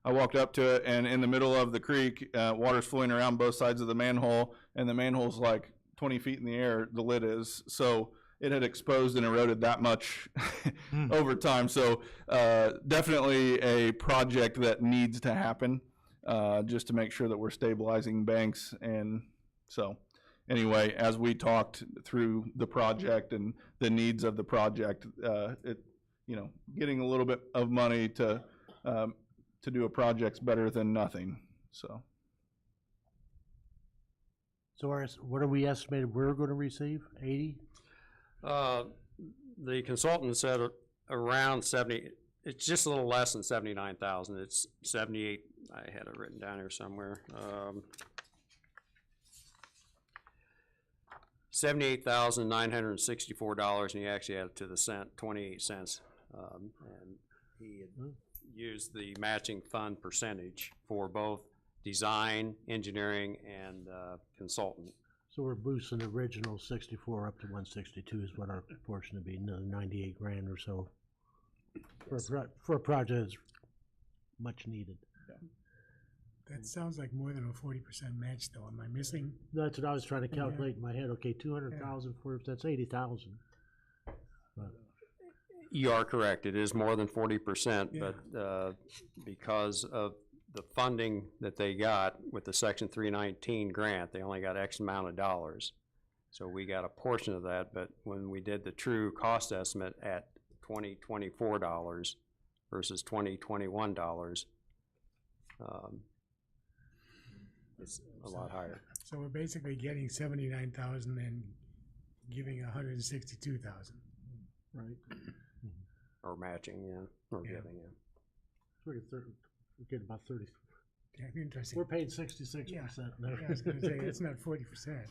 I walked up to it, and in the middle of the creek, water's flowing around both sides of the manhole, and the manhole's like 20 feet in the air, the lid is. So it had exposed and eroded that much over time. So definitely a project that needs to happen, just to make sure that we're stabilizing banks. And so anyway, as we talked through the project and the needs of the project, getting a little bit of money to do a project's better than nothing. So what are we estimated we're going to receive? 80? The consultant said around 70, it's just a little less than 79,000. It's 78, I had it written down here somewhere. $78,964, and he actually added to the cent, 28 cents. And he had used the matching fund percentage for both design, engineering, and consultant. So we're boosting the original 64 up to 162 is what our portion would be, another 98 grand or so. For a project that's much needed. That sounds like more than a 40% match, though. Am I missing? That's what I was trying to calculate in my head. Okay, 200,000 for, that's 80,000. You are correct, it is more than 40%, Yeah. but because of the funding that they got with the Section 319 grant, they only got X amount of dollars. So we got a portion of that, but when we did the true cost estimate at $2024 versus $2021, it's a lot higher. So we're basically getting 79,000 and giving 162,000. Right. Or matching, yeah, or Yeah. giving, yeah. We're getting about 30. Yeah, interesting. We're paying 66% Yeah, now. I was gonna say, it's not 40%.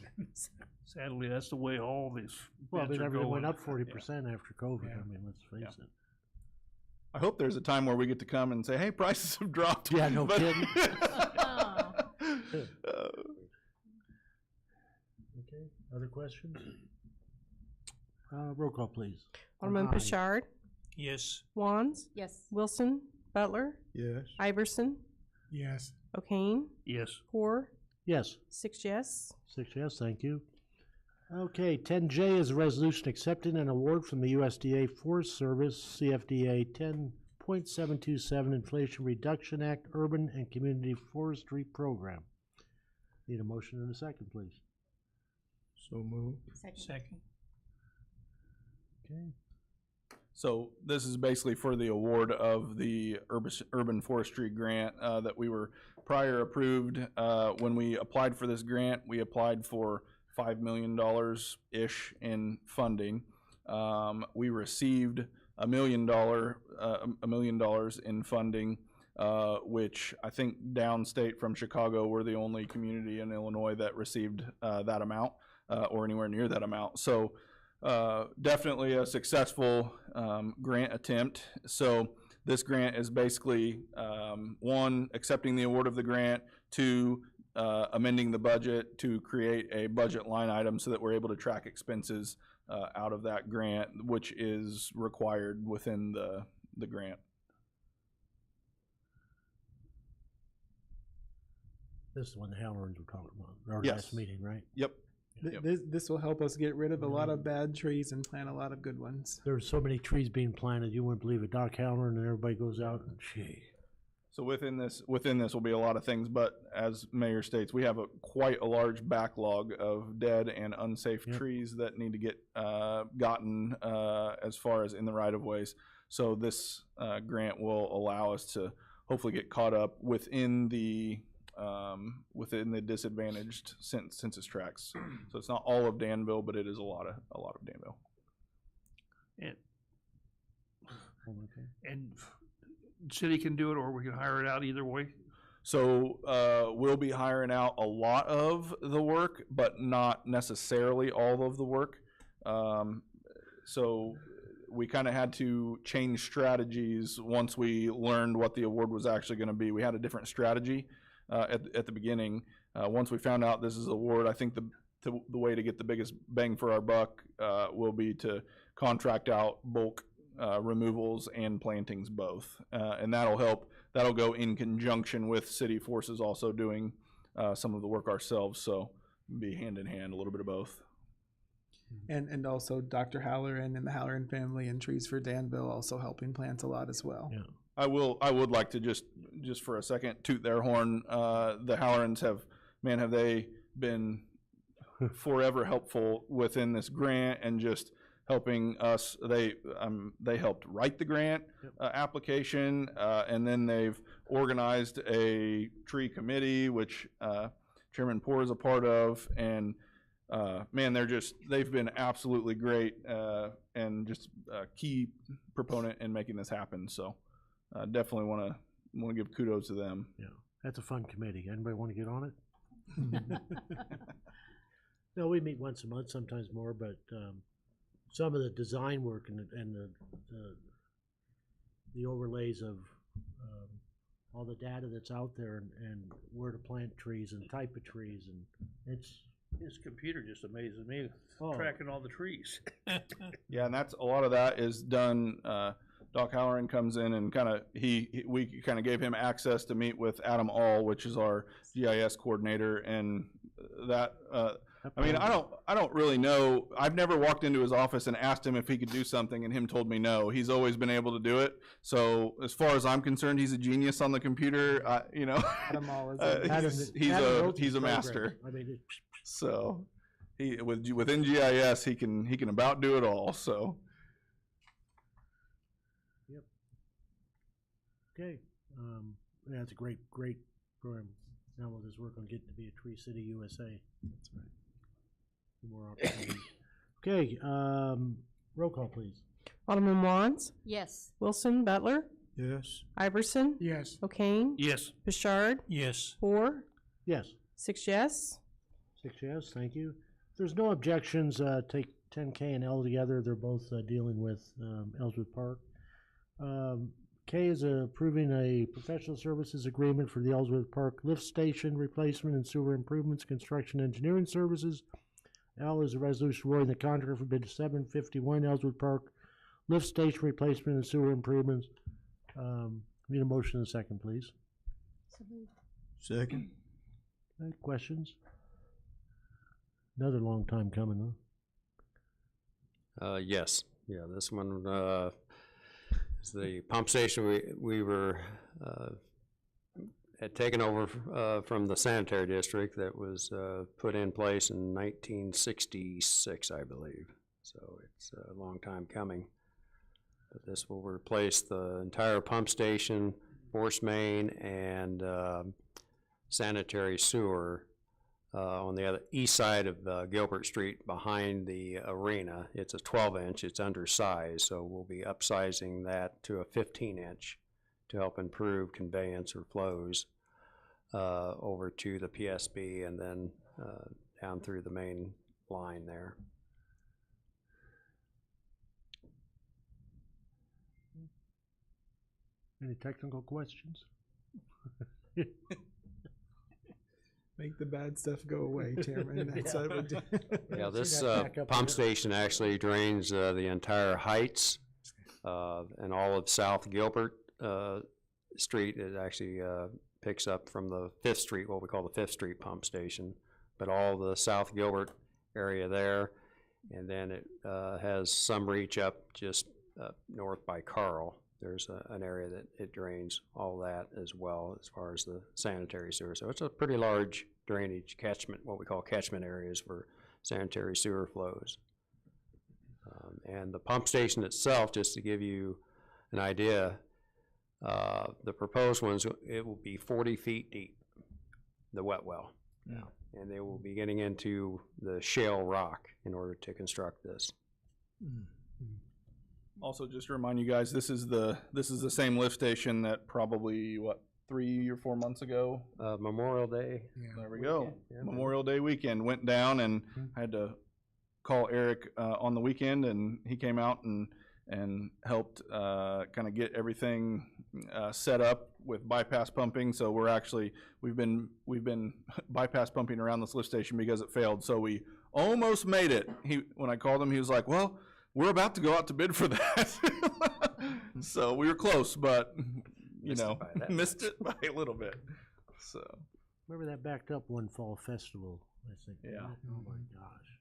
Sadly, that's the way all these Well, I bids mean, are everything went going. up 40% after COVID. Yeah. I mean, let's face it. I hope there's a time where we get to come and say, hey, prices have dropped. Yeah, no But- kidding. Uh, Okay, other questions? Roll call, please. Alderman Aye. Pashard, Yes. Wands, Yes. Wilson, Butler, Yes. Iverson, Yes. O'Kane, Yes. Hoare, Yes. 6 yes. 6 yes, thank you. Okay, 10J is a resolution accepting an award from the USDA Forest Service, CFDA 10.727 Inflation Reduction Act Urban and Community Forestry Program. Need a motion and a second, please. So move. Second. Okay. So this is basically for the award of the urban forestry grant that we were prior approved. When we applied for this grant, we applied for $5 million-ish in funding. We received $1 million in funding, which I think downstate from Chicago, we're the only community in Illinois that received that amount or anywhere near that amount. So definitely a successful grant attempt. So this grant is basically one, accepting the award of the grant, two, amending the budget to create a budget line item so that we're able to track expenses out of that grant, which is required within the grant. This is when the Hallorans were talking about, our Yes. last meeting, right? Yep. This will help us get rid of a lot of bad trees and plant a lot of good ones. There's so many trees being planted, you wouldn't believe it. Doc Halloran and everybody goes out and gee. So within this will be a lot of things, but as Mayor states, we have quite a large backlog of dead and unsafe Yep. trees that need to get gotten as far as in the right of ways. So this grant will allow us to hopefully get caught up within the disadvantaged census tracts. So it's not all of Danville, but it is a lot of Danville. And city can do it, or we can hire it out either way. So we'll be hiring out a lot of the work, but not necessarily all of the work. So we kind of had to change strategies once we learned what the award was actually going to be. We had a different strategy at the beginning. Once we found out this is an award, I think the way to get the biggest bang for our buck will be to contract out bulk removals and plantings both. And that'll go in conjunction with city forces also doing some of the work ourselves, so be hand in hand, a little bit of both. And also Dr. Halloran and the Halloran family and Trees for Danville also helping plant a lot as well. Yeah. I would like to just for a second toot their horn. The Hallorans have they been forever helpful within this grant and just helping us. They helped write the grant application, and then they've organized a tree committee, which Chairman Poore is a part of, and man, they've been absolutely great, and just a key proponent in making this happen. So, definitely want to give kudos to them. Yeah, that's a fun committee. Anybody want to get on it? No, we meet once a month, sometimes more, but some of the design work and the overlays of all the data that's out there and where to plant trees and type of trees, and it's His computer just amazes me, Oh. tracking all the trees. Yeah, and a lot of that is done. Doc Halloran comes in and we kind of gave him access to meet with Adam All, which is our GIS coordinator, and that. I mean, I don't really know. I've never walked into his office and asked him if he could do something, and him told me no. He's always been able to do it. So as far as I'm concerned, he's a genius on the computer. You know, Adam All is he's a master. I mean, So within GIS, he can about do it all. So. Yep. Okay. Yeah, it's a great program. Now we'll just work on getting to be a Tree City, USA. That's right. More opportunities. Okay. Roll call, please. Alderman Wands, Yes. Wilson, Butler, Yes. Iverson, Yes. O'Kane, Yes. Bouchard, Yes. Hoare, Yes. 6 yes. 6 yes. Thank you. If there's no objections, take 10K and L together. They're both dealing with Ellsworth Park. K is approving a professional services agreement for the Ellsworth Park lift station replacement and sewer improvements, construction engineering services. L is a resolution awarding the contract for bid 751 Ellsworth Park lift station replacement and sewer improvements. Need a motion and a second, please. Second. Any questions? Another long time coming, huh? Yes, yeah, this one, is the pump station we were, had taken over, from the sanitary district that was, put in place in 1966, I believe. So it's a long time coming. But this will replace the entire pump station, force main, and, sanitary sewer on the other east side of Gilbert Street behind the arena. It's a 12-inch, it's undersized, so we'll be upsizing that to a 15-inch to help improve conveyance or flows over to the PSB and then down through the main line there. Any technical questions? Make the bad stuff go away, Chairman. That's what we do. Yeah, this See that back up pump there? station actually drains the entire heights and all of South Gilbert Street. It actually picks up from the 5th Street, what we call the 5th Street pump station, but all the South Gilbert area there. And then it has some reach up just north by Carl. There's an area that it drains all that as well as far as the sanitary sewer. So it's a pretty large drainage catchment, what we call catchment areas for sanitary sewer flows. And the pump station itself, just to give you an idea, the proposed ones, it will be 40 feet deep, the wet well. Yeah. And they will be getting into the shale rock in order to construct this. Also, just to remind you guys, this is the same lift station that probably 3 or 4 months ago. Memorial Day. There we go. Yeah. Memorial Day weekend went down, and I had to call Eric on the weekend, and he came out and helped kind of get everything set up with bypass pumping. So we've been bypass pumping around this lift station because it failed. So we almost made it. When I called him, he was like, "Well, we're about to go out to bid for that." So we were close, but missed it by a little bit. So Remember that backed up one fall festival, I think. Yeah. Oh my gosh.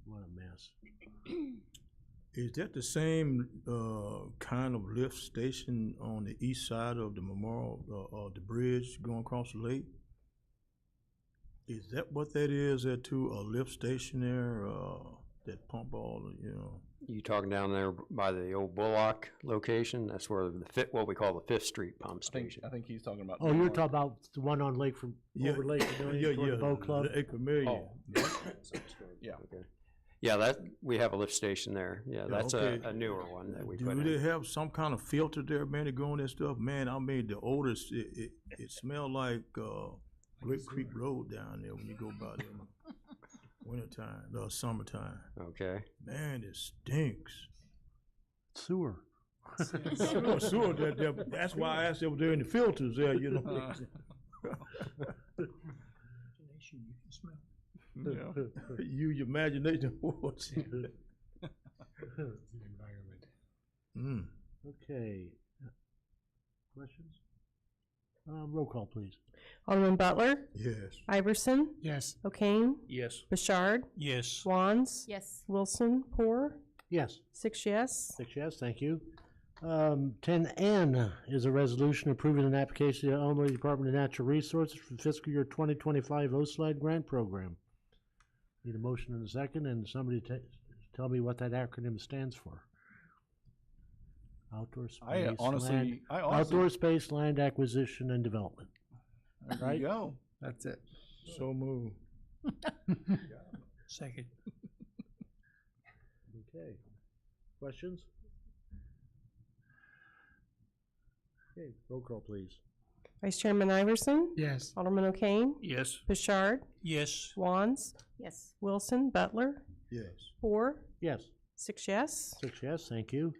What a mess. Is that the same kind of lift station on the east side of the memorial, the bridge going across the lake? Is that what that is, there too, a lift station there? that pump all, you know. You talking down there by the old Bullock location? That's where what we call the Fifth Street pump station. I think he's talking about. Oh, you're Denmark. talking about the one on Lake from, over Lake Vermilion toward the boat club? Lake Vermilion. Oh, yeah. Okay. Yeah, that, we have a lift station there. Yeah, that's okay. a newer one that we Do put they in. have some kind of filter there, man, to go on that stuff? Man, I mean, the odors, it smelled like, Great Creek Road down there when you go by there in the wintertime, summertime. Okay. Man, it stinks. Sewer. Sewer, that's why I asked if they're in the filters there, you know. Yeah. Use your imagination. Mm. Okay. Questions? Roll call, please. Alderman Butler, Yes. Iverson, Yes. O'Kane, Yes. Bouchard, Yes. Wands, Yes. Wilson, Poor, Yes. 6 yes. 6 yes, thank you. 10N is a resolution approving an application to the Illinois Department of Natural Resources for fiscal year 2025 OSLIDE grant program. Need a motion and a second, and somebody tell me what that acronym stands for. Outdoor space, outdoor space, land acquisition and development. There Right? you go. That's it. So move. Second. Okay. Questions? Okay, roll call, please. Vice Chairman Iverson, Yes. Alderman O'Kane, Yes. Bouchard, Yes. Wands, Yes. Wilson, Butler, Yes. Poor, Yes. 6 yes. 6 yes, thank you.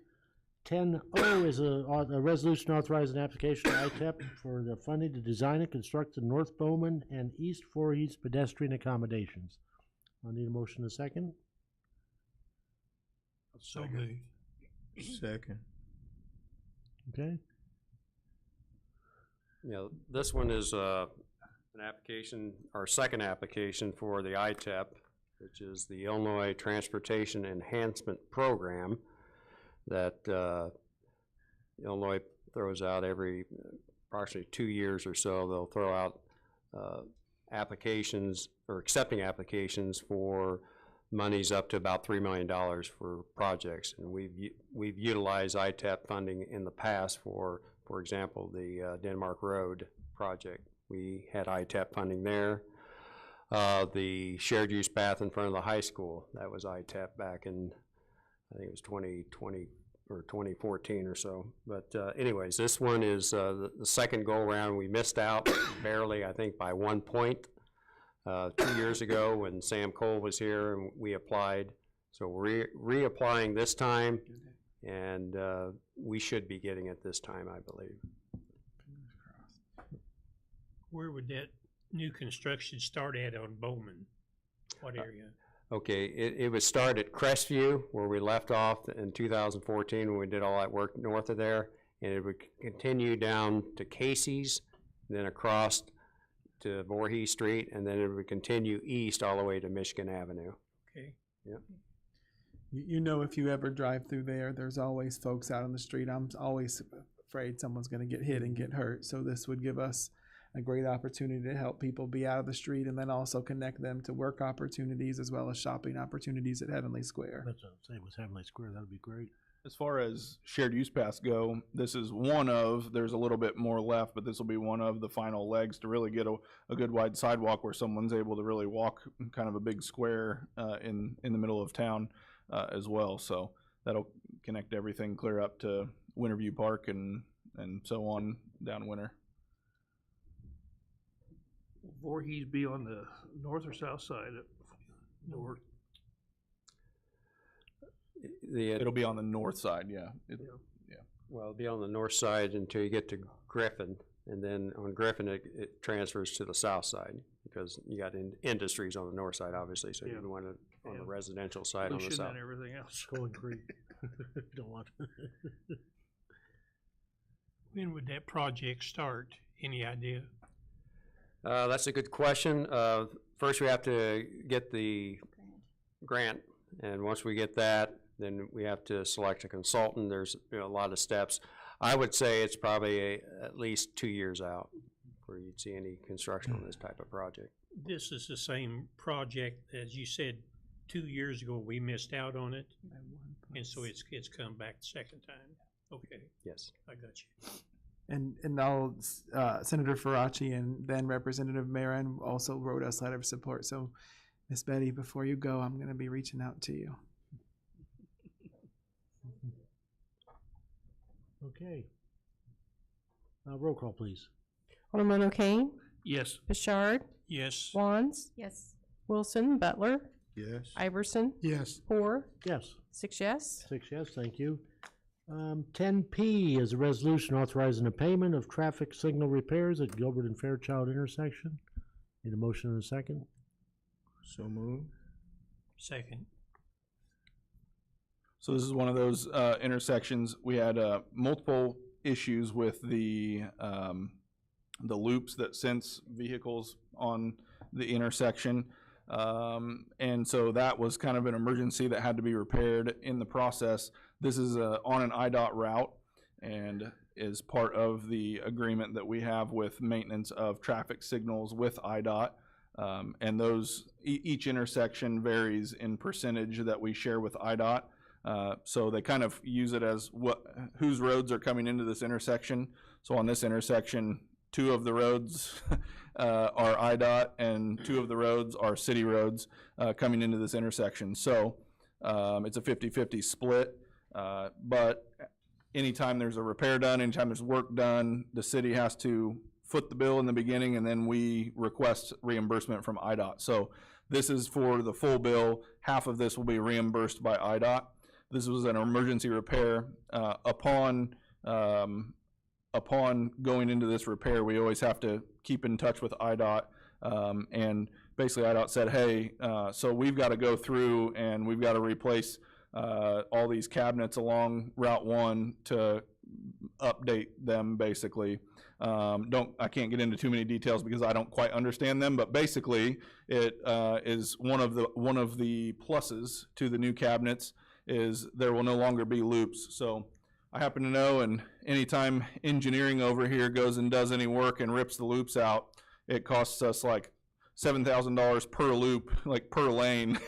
10O is a resolution authorizing application to ITEP for the funding to design and construct the North Bowman and East Voorhees pedestrian accommodations. I'll need a motion in a second. So moved. Second. Okay, Yeah, this one is an application, our second application for the ITEP, which is the Illinois Transportation Enhancement Program that Illinois throws out every approximately 2 years or so. They'll throw out applications or accepting applications for monies up to about $3 million for projects. And we've utilized ITEP funding in the past for example, the Denmark Road project. We had ITEP funding there. The shared use path in front of the high school, that was ITEP back in, I think it was 2020 or 2014 or so. But anyways, this one is the second go around. We missed out barely, I think, by 1 point 2 years ago when Sam Cole was here and we applied. So we're reapplying this time, and we should be getting it this time, I believe. Where would that new construction start at on Bowman? What area? Okay, it would start at Crestview, where we left off in 2014 when we did all that work north of there, and it would continue down to Casey's, then across to Voorhees Street, and then it would continue east all the way to Michigan Avenue. Okay. Yep. You know, if you ever drive through there, there's always folks out on the street. I'm always afraid someone's going to get hit and get hurt. So this would give us a great opportunity to help people be out of the street and then also connect them to work opportunities as well as shopping opportunities at Heavenly Square. that's what I'm saying, was Heavenly Square, that would be great. As far as shared use paths go, this is one of, there's a little bit more left, but this will be one of the final legs to really get a good wide sidewalk where someone's able to really walk kind of a big square in the middle of town as well. So that'll connect everything clear up to Winterview Park and so on down Winter. Will Voorhees be on the north or south side? North. It'll be on the north side, yeah. Well, it'll be on the north side until you get to Griffin, and then on Griffin, it transfers to the south side, because you got industries on the north side, obviously, so Yeah. you want it on the Yeah. residential side on the Pollution south. and everything else. Going Creek. Don't want. When would that project start? Any idea? That's a good question. First, we have to get the grant, and once we get that, then we have to select a consultant. There's a lot of steps. I would say it's probably at least 2 years out before you'd see any construction on this type of project. This is the same project, as you said, 2 years ago, we missed out on it, and so it's come back the second time. Okay, Yes. I got you. And I'll, Senator Faraci and then Representative Marin also wrote us letter of support. So, Miss Betty, before you go, I'm going to be reaching out to you. Okay. Roll call, please. Alderman O'Kane, Yes. Yes. Bouchard, Wands, Yes. Wilson, Butler, Yes. Iverson, Yes. Hoare, Yes. 6 yes. 6 yes, thank you. 10P is a resolution authorizing the payment of traffic signal repairs at Gilbert and Fairchild intersection. Need a motion and a second? So moved. Second. So this is one of those intersections. We had multiple issues with the loops that sense vehicles on the intersection. And so that was kind of an emergency that had to be repaired in the process. This is on an IDOT route and is part of the agreement that we have with maintenance of traffic signals with IDOT. And those, each intersection varies in percentage that we share with IDOT. So they kind of use it as whose roads are coming into this intersection. So on this intersection, 2 of the roads are IDOT and 2 of the roads are city roads coming into this intersection. So it's a 50-50 split. But anytime there's a repair done, anytime there's work done, the city has to foot the bill in the beginning, and then we request reimbursement from IDOT. So this is for the full bill. Half of this will be reimbursed by IDOT. This was an emergency repair. Upon going into this repair, we always have to keep in touch with IDOT. And basically IDOT said, hey, so we've got to go through and we've got to replace all these cabinets along Route 1 to update them, basically. I can't get into too many details because I don't quite understand them, but basically it is one of the pluses to the new cabinets is there will no longer be loops. So I happen to know, and anytime engineering over here goes and does any work and rips the loops out, it costs us like $7,000 per loop, like per lane,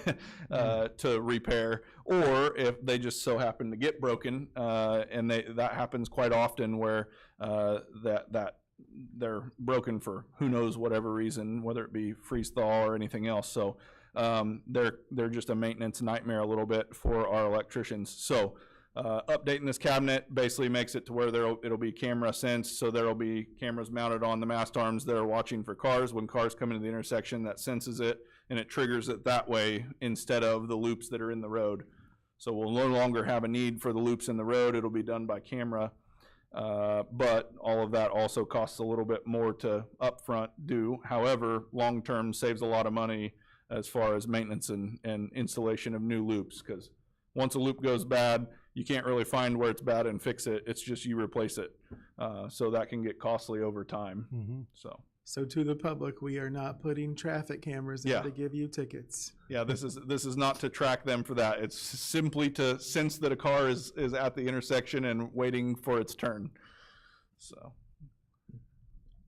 to repair. Or if they just so happen to get broken, and that happens quite often, where that they're broken for who knows whatever reason, whether it be freeze thaw or anything else. So they're just a maintenance nightmare a little bit for our electricians. So updating this cabinet basically makes it to where it'll be camera sensed, so there'll be cameras mounted on the mast arms that are watching for cars. When cars come into the intersection, that senses it and it triggers it that way instead of the loops that are in the road. So we'll no longer have a need for the loops in the road. It'll be done by camera. But all of that also costs a little bit more to upfront do. However, long-term saves a lot of money as far as maintenance and installation of new loops, because once a loop goes bad, you can't really find where it's bad and fix it. It's just you replace it. So that can get costly over time. Mm-hmm. So to the public, we are not putting traffic cameras in to give you tickets. Yeah, this is not to track them for that. It's simply to sense that a car is at the intersection and waiting for its turn. So.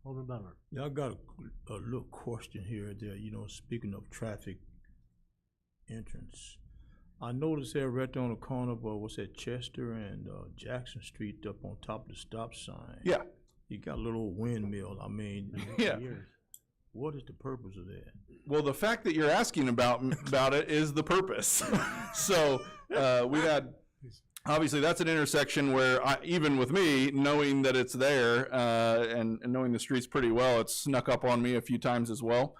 Alderman Butler. Yeah, I got a little question here there, speaking of traffic entrance. I noticed there right there on the corner of, what's that, Chester and Jackson Street up on top of the stop sign. Yeah. You got a little windmill. I mean, yeah. What is the purpose of that? Well, the fact that you're asking about it is the purpose. So we had, obviously that's an intersection where even with me, knowing that it's there and knowing the streets pretty well, it's snuck up on me a few times as well.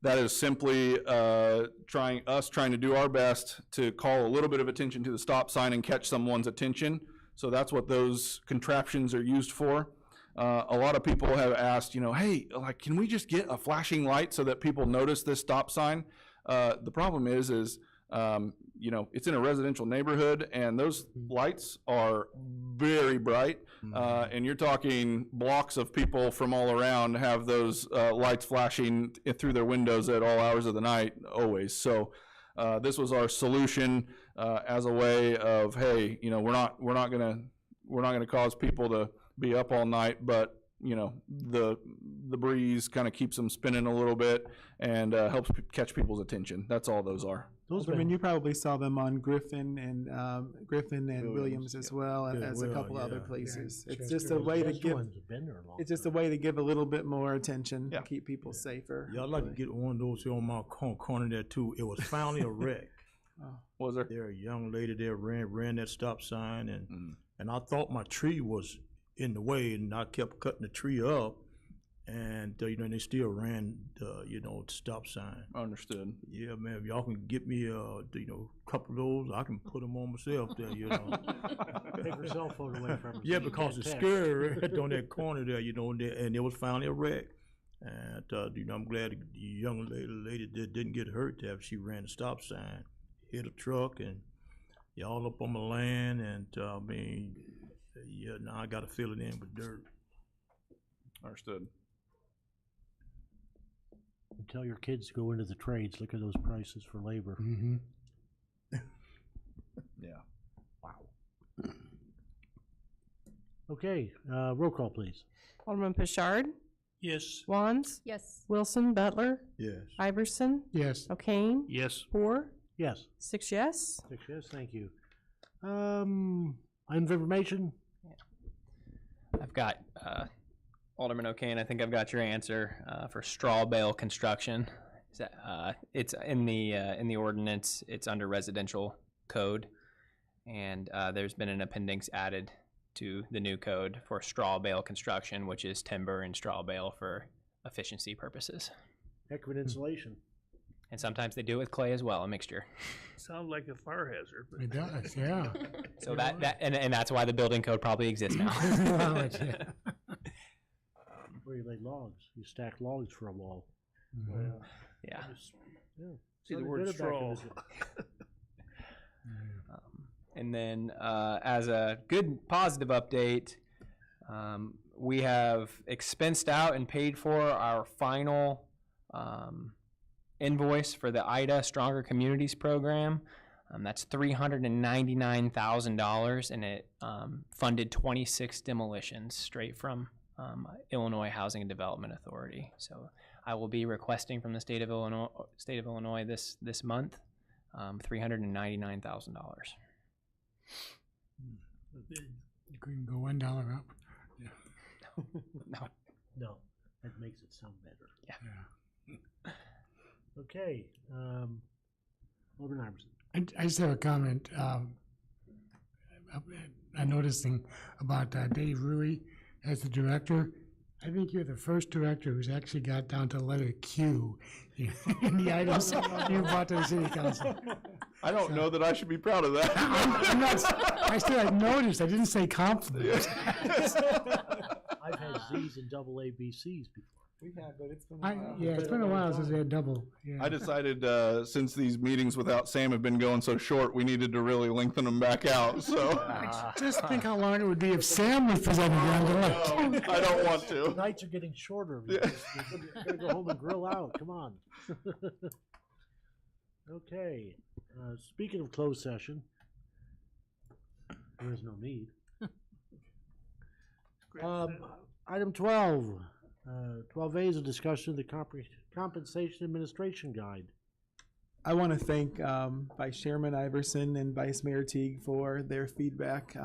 That is simply trying to do our best to call a little bit of attention to the stop sign and catch someone's attention. So that's what those contraptions are used for. A lot of people have asked, hey, can we just get a flashing light so that people notice this stop sign? The problem is it's in a residential neighborhood, and those lights are very bright. And you're talking blocks of people from all around have those lights flashing through their windows at all hours of the night, always. So this was our solution as a way of, hey, we're not gonna cause people to be up all night, but you know, the breeze kind of keeps them spinning a little bit and helps catch people's attention. That's all those are. Alderman, you probably saw them on Griffin and Williams as well as a couple other places. It's just a way to give. It's just a way to give a little bit more attention, to keep people safer. Yeah, I'd like to get one of those here on my corner there too. It was finally a wreck. Was there? There, a young lady there ran that stop sign, and I thought my tree was in the way, and I kept cutting the tree up, and you know, and they still ran the stop sign. Understood. Yeah, man, if y'all can get me you know, a couple of those, I can put them on myself there. You know. Take her cell phone away from her. Yeah, because it's scary right on that corner there, you know, and it was finally a wreck. And you know, I'm glad the young lady didn't get hurt there. She ran the stop sign, hit a truck, and y'all up on my land, and I mean, yeah, now I got to fill it in with dirt. Understood. And tell your kids to go into the trades. Look at those prices for labor. Mm-hmm. Yeah. Wow. Okay, roll call, please. Alderman Pashard, Yes. Wands, Yes. Wilson, Butler, Yes. Iverson, Yes. O'Kane, Yes. Poor, Yes. 6 yes. 6 yes, thank you. Items of information? I've got, Alderman O'Kane, I think I've got your answer, for straw bale construction. Is that, it's in the ordinance, it's under residential code. And, there's been an appendix added to the new code for straw bale construction, which is timber and straw bale for efficiency purposes. Heck of an insulation. And sometimes they do it with clay as well, a mixture. Sounds like a fire hazard. But It does, yeah. So and that's why the building code probably exists now. Where you lay logs, you stack logs for a wall. Mhm. Yeah. Yeah. See the Sounded word good back in straw. the- And then as a good positive update, we have expensed out and paid for our final invoice for the IDA Stronger Communities Program. That's $399,000, and it funded 26 demolitions straight from Illinois Housing and Development Authority. So I will be requesting from the state of Illinois this month $399,000. You couldn't go $1 up. No. No, that makes it sound better. Yeah. Okay, Alderman Iverson. I just have a comment. I'm noticing about Dave Rui as the director. I think you're the first director who's actually got down to letter Q in the items you brought to the city council. I don't know that I should be proud of that. I'm not, I still noticed. I didn't say confident. I've had Z's and double ABCs before. We have, but it's been Yeah, it's been a while since we had double. Yeah. I decided since these meetings without Sam have been going so short, we needed to really lengthen them back out. So Just think how long it would be if Sam was presenting down to like. I don't want to. Nights are getting shorter. You're gonna go home and grill out. Come on. Okay. Speaking of closed session, there is no need. Item 12. 12A is a discussion of the compensation administration guide. I want to thank Vice Chairman Iverson and Vice Mayor Teague for their feedback.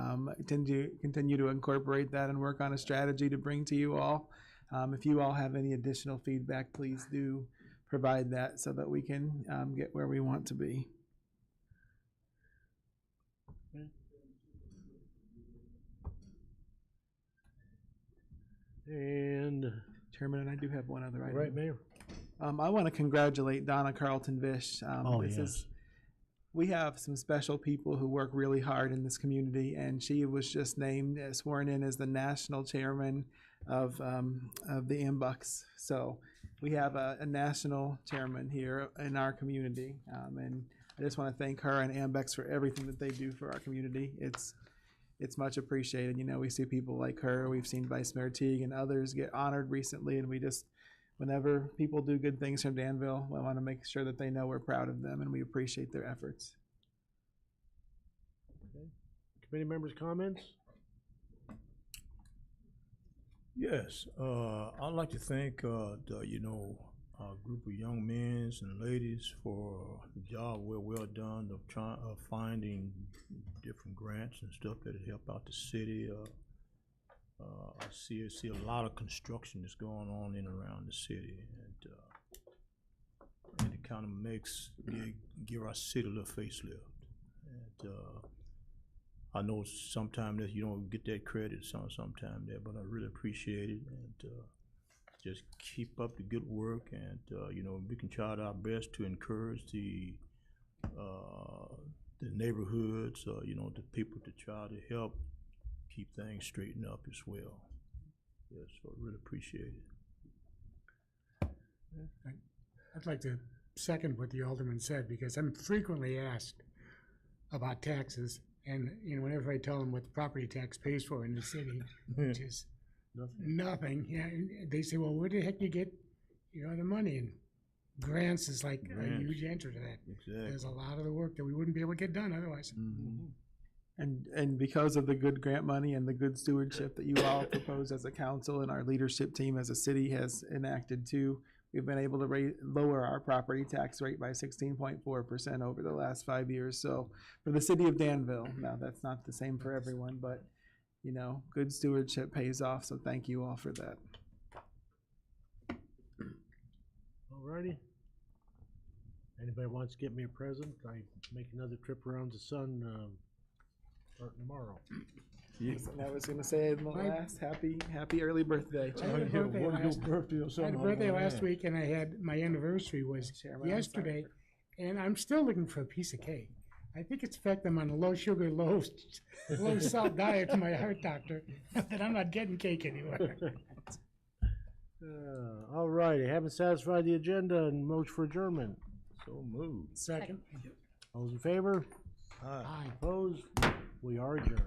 Continue to incorporate that and work on a strategy to bring to you all. If you all have any additional feedback, please do provide that so that we can get where we want to be. And Chairman, and I do have one other item. right, Mayor. I want to congratulate Donna Carlton-Vish. We have some special people who work really hard in this community, and she was just named, sworn in as the national chairman of the AMBUCS. So we have a national chairman here in our community, and I just want to thank her and AMBUCS for everything that they do for our community. It's much appreciated. You know, we see people like her. We've seen Vice Mayor Teague and others get honored recently, and we just, whenever people do good things from Danville, we want to make sure that they know we're proud of them and we appreciate their efforts. Okay. Committee members' comments? Yes, I'd like to thank, our group of young men and ladies for the job well done of finding different grants and stuff that help out the city. I see a lot of construction that's going on in and around the city, and it kind of give our city a little facelift. And, I know sometimes that you don't get that credit sometime there, but I really appreciate it, and just keep up the good work, and we can try our best to encourage the neighborhoods, the people to try to help keep things straightened up as well. Yes, so I really appreciate it. I'd like to second what the alderman said, because I'm frequently asked about taxes, and, whenever I tell them what the property tax pays for in the city, which is nothing, they say, well, where the heck you get, the money? And grants is like a huge answer to that. Exactly. There's a lot of the work that we wouldn't be able to get done otherwise. Mhm. And because of the good grant money and the good stewardship that you all proposed as a council and our leadership team as a city has enacted too, we've been able to lower our property tax rate by 16.4% over the last 5 years. So for the city of Danville, now that's not the same for everyone, but good stewardship pays off. So thank you all for that. Alrighty. Anybody wants to get me a present? I make another trip around the sun, starting tomorrow. Yes, and I was gonna say the last happy early birthday. I had a birthday One of last- your birthday or I had something. a birthday last week, and I had, my anniversary was Share my yesterday, and I'm still looking for a piece of cake. I think it's the fact I'm on a low sugar, low salt diet to my heart doctor, that I'm not getting cake anywhere. Alrighty, haven't satisfied the agenda and motion for adjournment. So moved. Second. All those in favor? Aye. Aye. Opposed? We are adjourned.